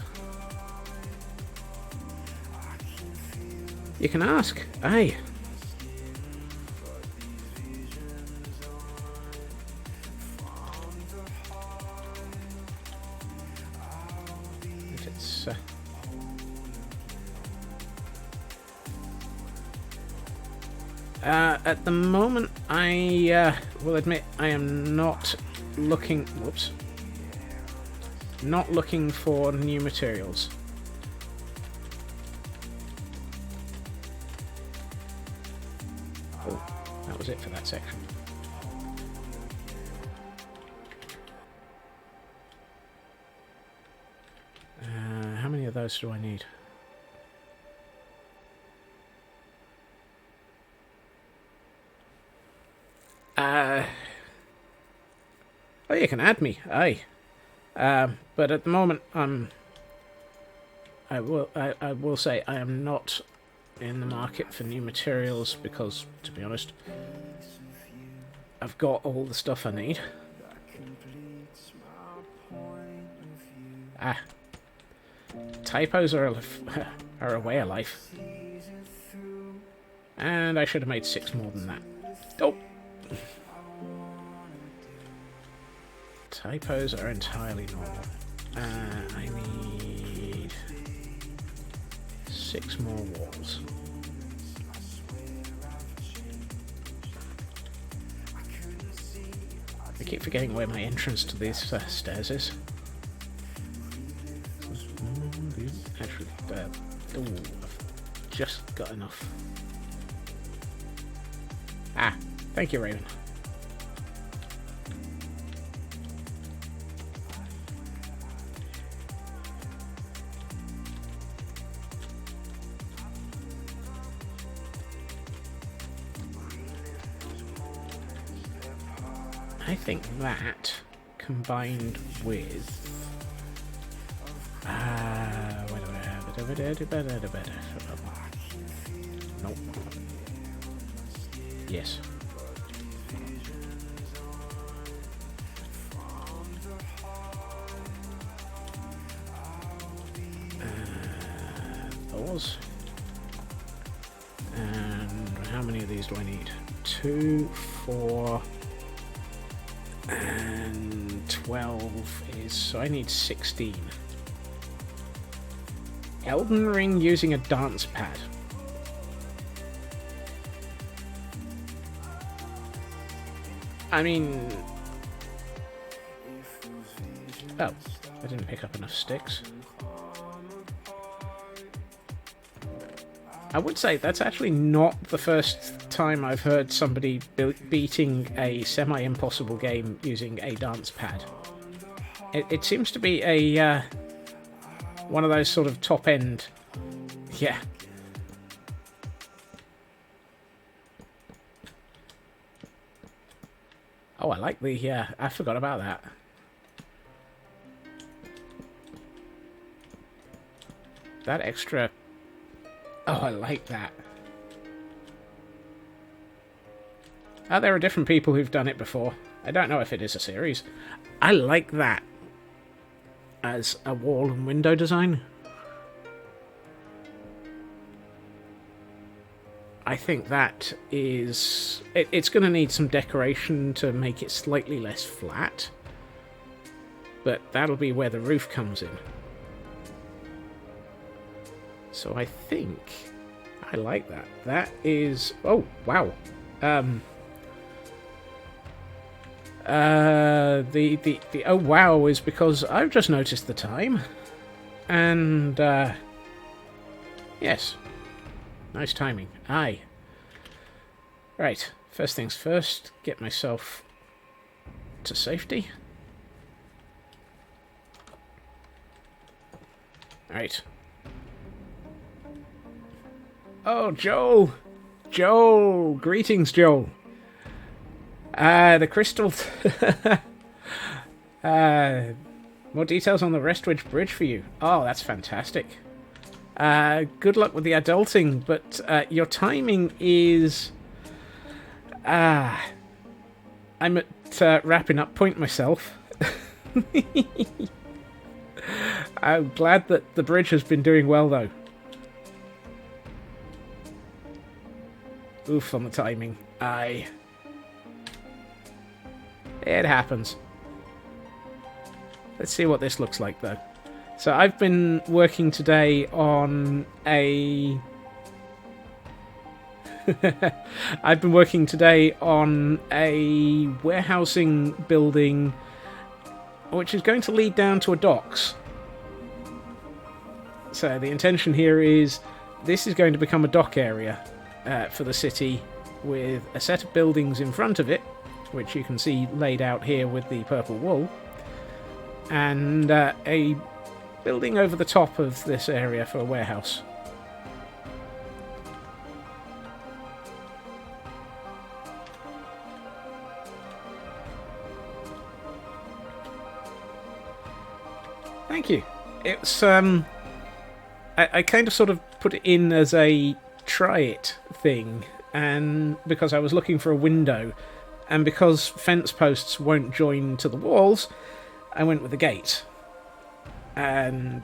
You can ask. Aye. If it's... at the moment, I will admit I am not looking... Whoops. Not looking for new materials. Oh, that was it for that section. How many of those do I need? Oh, you can add me, aye. But at the moment, I will say I am not in the market for new materials because, to be honest, I've got all the stuff I need. Ah, typos are a way of life, and I should have made 6 more than that. Oh. Typos are entirely normal. I need 6 more walls. I keep forgetting where my entrance to these stairs is. Actually, I've just got enough. Ah, thank you, Raven. I think that, combined with... Nope. Yes. Those. And how many of these do I need? 2, 4... and 12 is... so I need 16. Elden Ring using a dance pad. I mean... oh, I didn't pick up enough sticks. I would say that's actually not the first time I've heard somebody beating a semi-impossible game using a dance pad. It seems to be a one of those sort of top-end... yeah. Oh, I like the... I forgot about that. That extra... oh, I like that. There are different people who've done it before. I don't know if it is a series. I like that as a wall and window design. I think that is... it's going to need some decoration to make it slightly less flat. But that'll be where the roof comes in. So I think I like that. That is... oh, wow. The oh wow is because I've just noticed the time. And, yes. Nice timing. Aye. Right. First things first. Get myself to safety. Right. Oh, Joel! Joel! Greetings, Joel! The crystal... more details on the Restwich Bridge for you. Oh, that's fantastic. Good luck with the adulting, but your timing is... I'm at wrapping up point myself. I'm glad that the bridge has been doing well, though. Oof on the timing. Aye. It happens. Let's see what this looks like, though. So I've been working today on a... I've been working today on a warehousing building which is going to lead down to a docks. So the intention here is this is going to become a dock area for the city with a set of buildings in front of it, which you can see laid out here with the purple wool, and a building over the top of this area for a warehouse. Thank you. It's I kind of sort of put it in as a try it thing, and because I was looking for a window, and because fence posts won't join to the walls, I went with the gate. And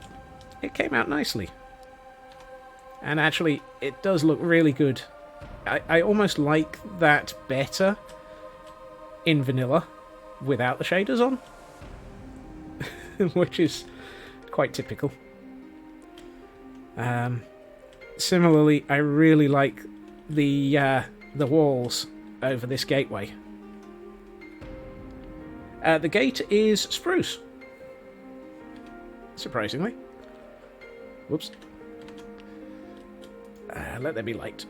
it came out nicely. And actually, it does look really good. I almost like that better in vanilla without the shaders on. which is quite typical. Similarly, I really like the walls over this gateway. The gate is spruce. Surprisingly. Whoops. Let there be light.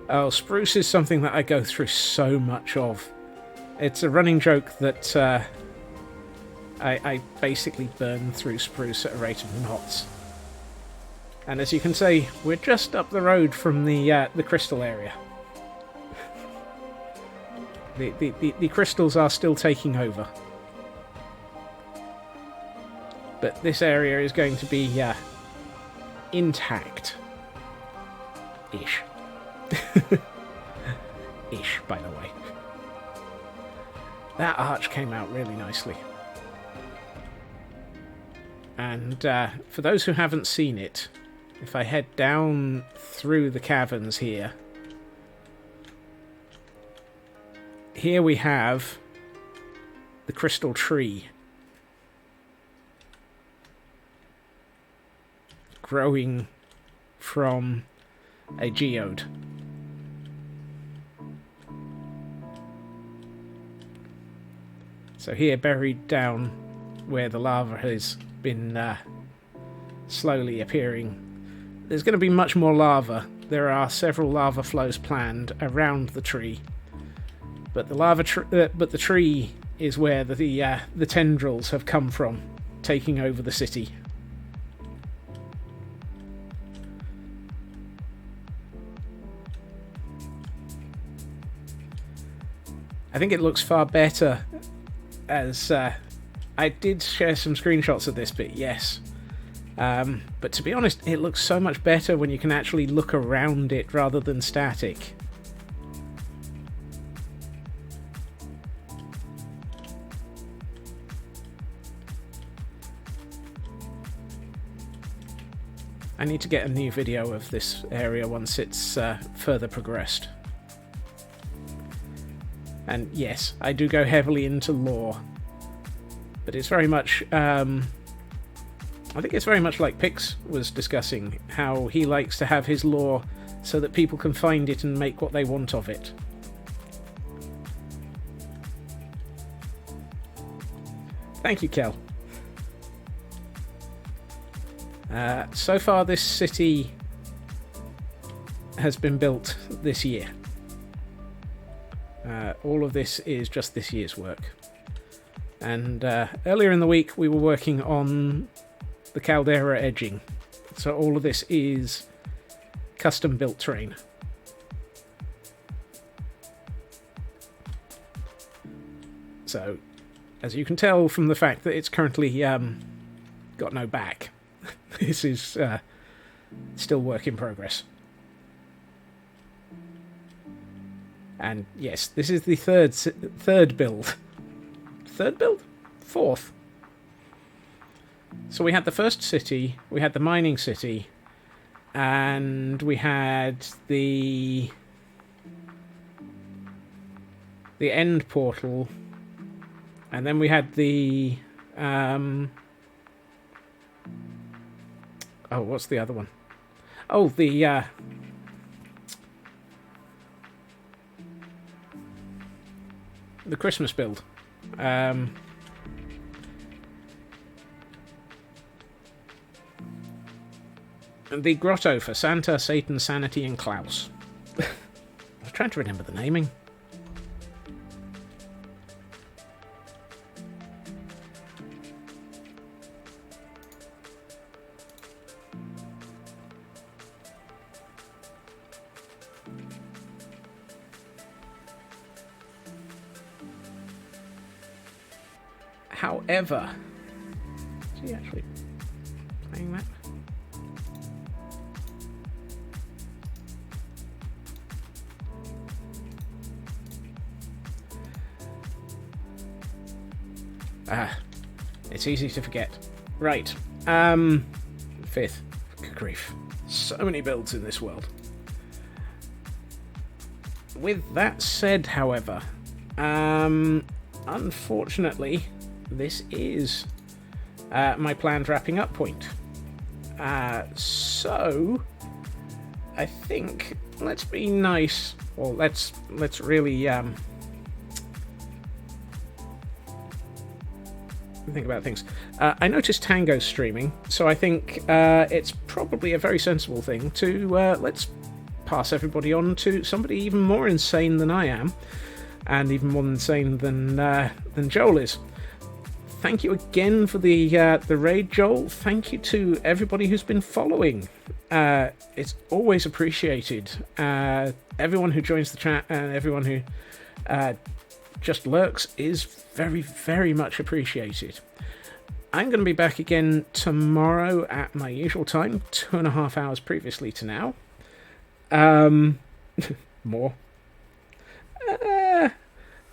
Oh, spruce is something that I go through so much of. It's a running joke that I basically burn through spruce at a rate of knots. And as you can see, we're just up the road from the crystal area. The crystals are still taking over. But this area is going to be intact. Ish. Ish, by the way. That arch came out really nicely. And for those who haven't seen it, if I head down through the caverns here, here we have the crystal tree growing from a geode. So here, buried down where the lava has been slowly appearing, there's going to be much more lava. There are several lava flows planned around the tree, but the tree is where the tendrils have come from, taking over the city. I think it looks far better as I did share some screenshots of this bit, yes. But to be honest, it looks so much better when you can actually look around it rather than static. I need to get a new video of this area once it's further progressed. And yes, I do go heavily into lore, but it's very much, I think it's very much like Pix was discussing, how he likes to have his lore so that people can find it and make what they want of it. Thank you, Kel. So far this city has been built this year. All of this is just this year's work. And earlier in the week we were working on the Caldera edging. So all of this is custom built terrain. So, as you can tell from the fact that it's currently got no back, this is still work in progress. And yes, this is the third build. Third build? Fourth. So we had the first city, we had the mining city, and we had the end portal, and then we had the oh, what's the other one? Oh, the Christmas build. The grotto for Santa, Satan, Sanity, and Klaus. I was trying to remember the naming. However, is he actually playing that? It's easy to forget. Right. 5th. Good grief. So many builds in this world. With that said, however, unfortunately, this is my planned wrapping up point. So, I think let's be nice. Well, let's really think about things. I noticed Tango's streaming, so I think it's probably a very sensible thing to let's pass everybody on to somebody even more insane than I am, and even more insane than Joel is. Thank you again for the raid, Joel. Thank you to everybody who's been following. It's always appreciated. Everyone who joins the chat and everyone who just lurks is very, very much appreciated. I'm going to be back again tomorrow at my usual time, 2.5 hours previously to now. More.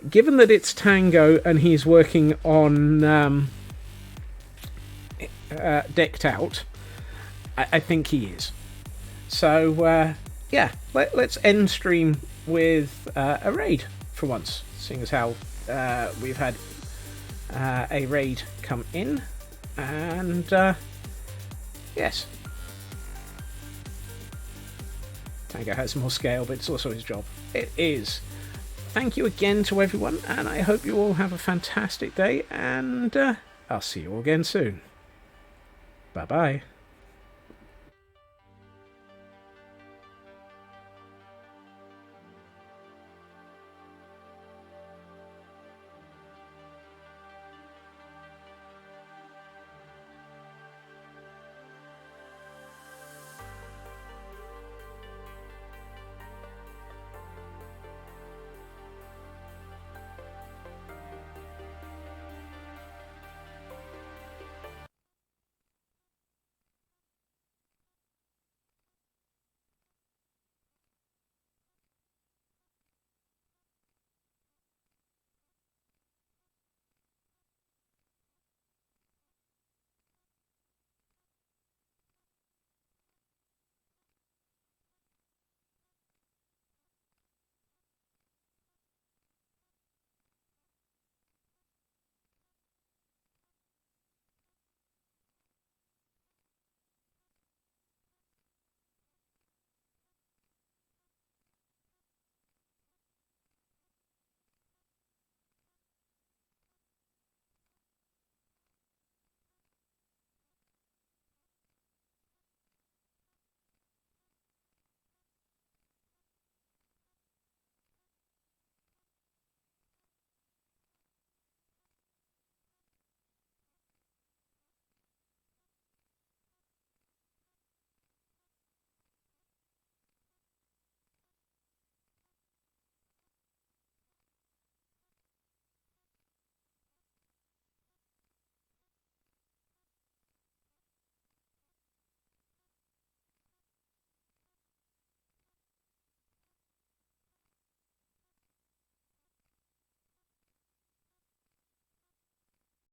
Given that it's Tango and he's working on Decked Out, I think he is. So, yeah, let's end stream with a raid for once, seeing as how we've had a raid come in. And, yes. Tango has more scale, but it's also his job. It is. Thank you again to everyone, and I hope you all have a fantastic day, and I'll see you all again soon. Bye-bye.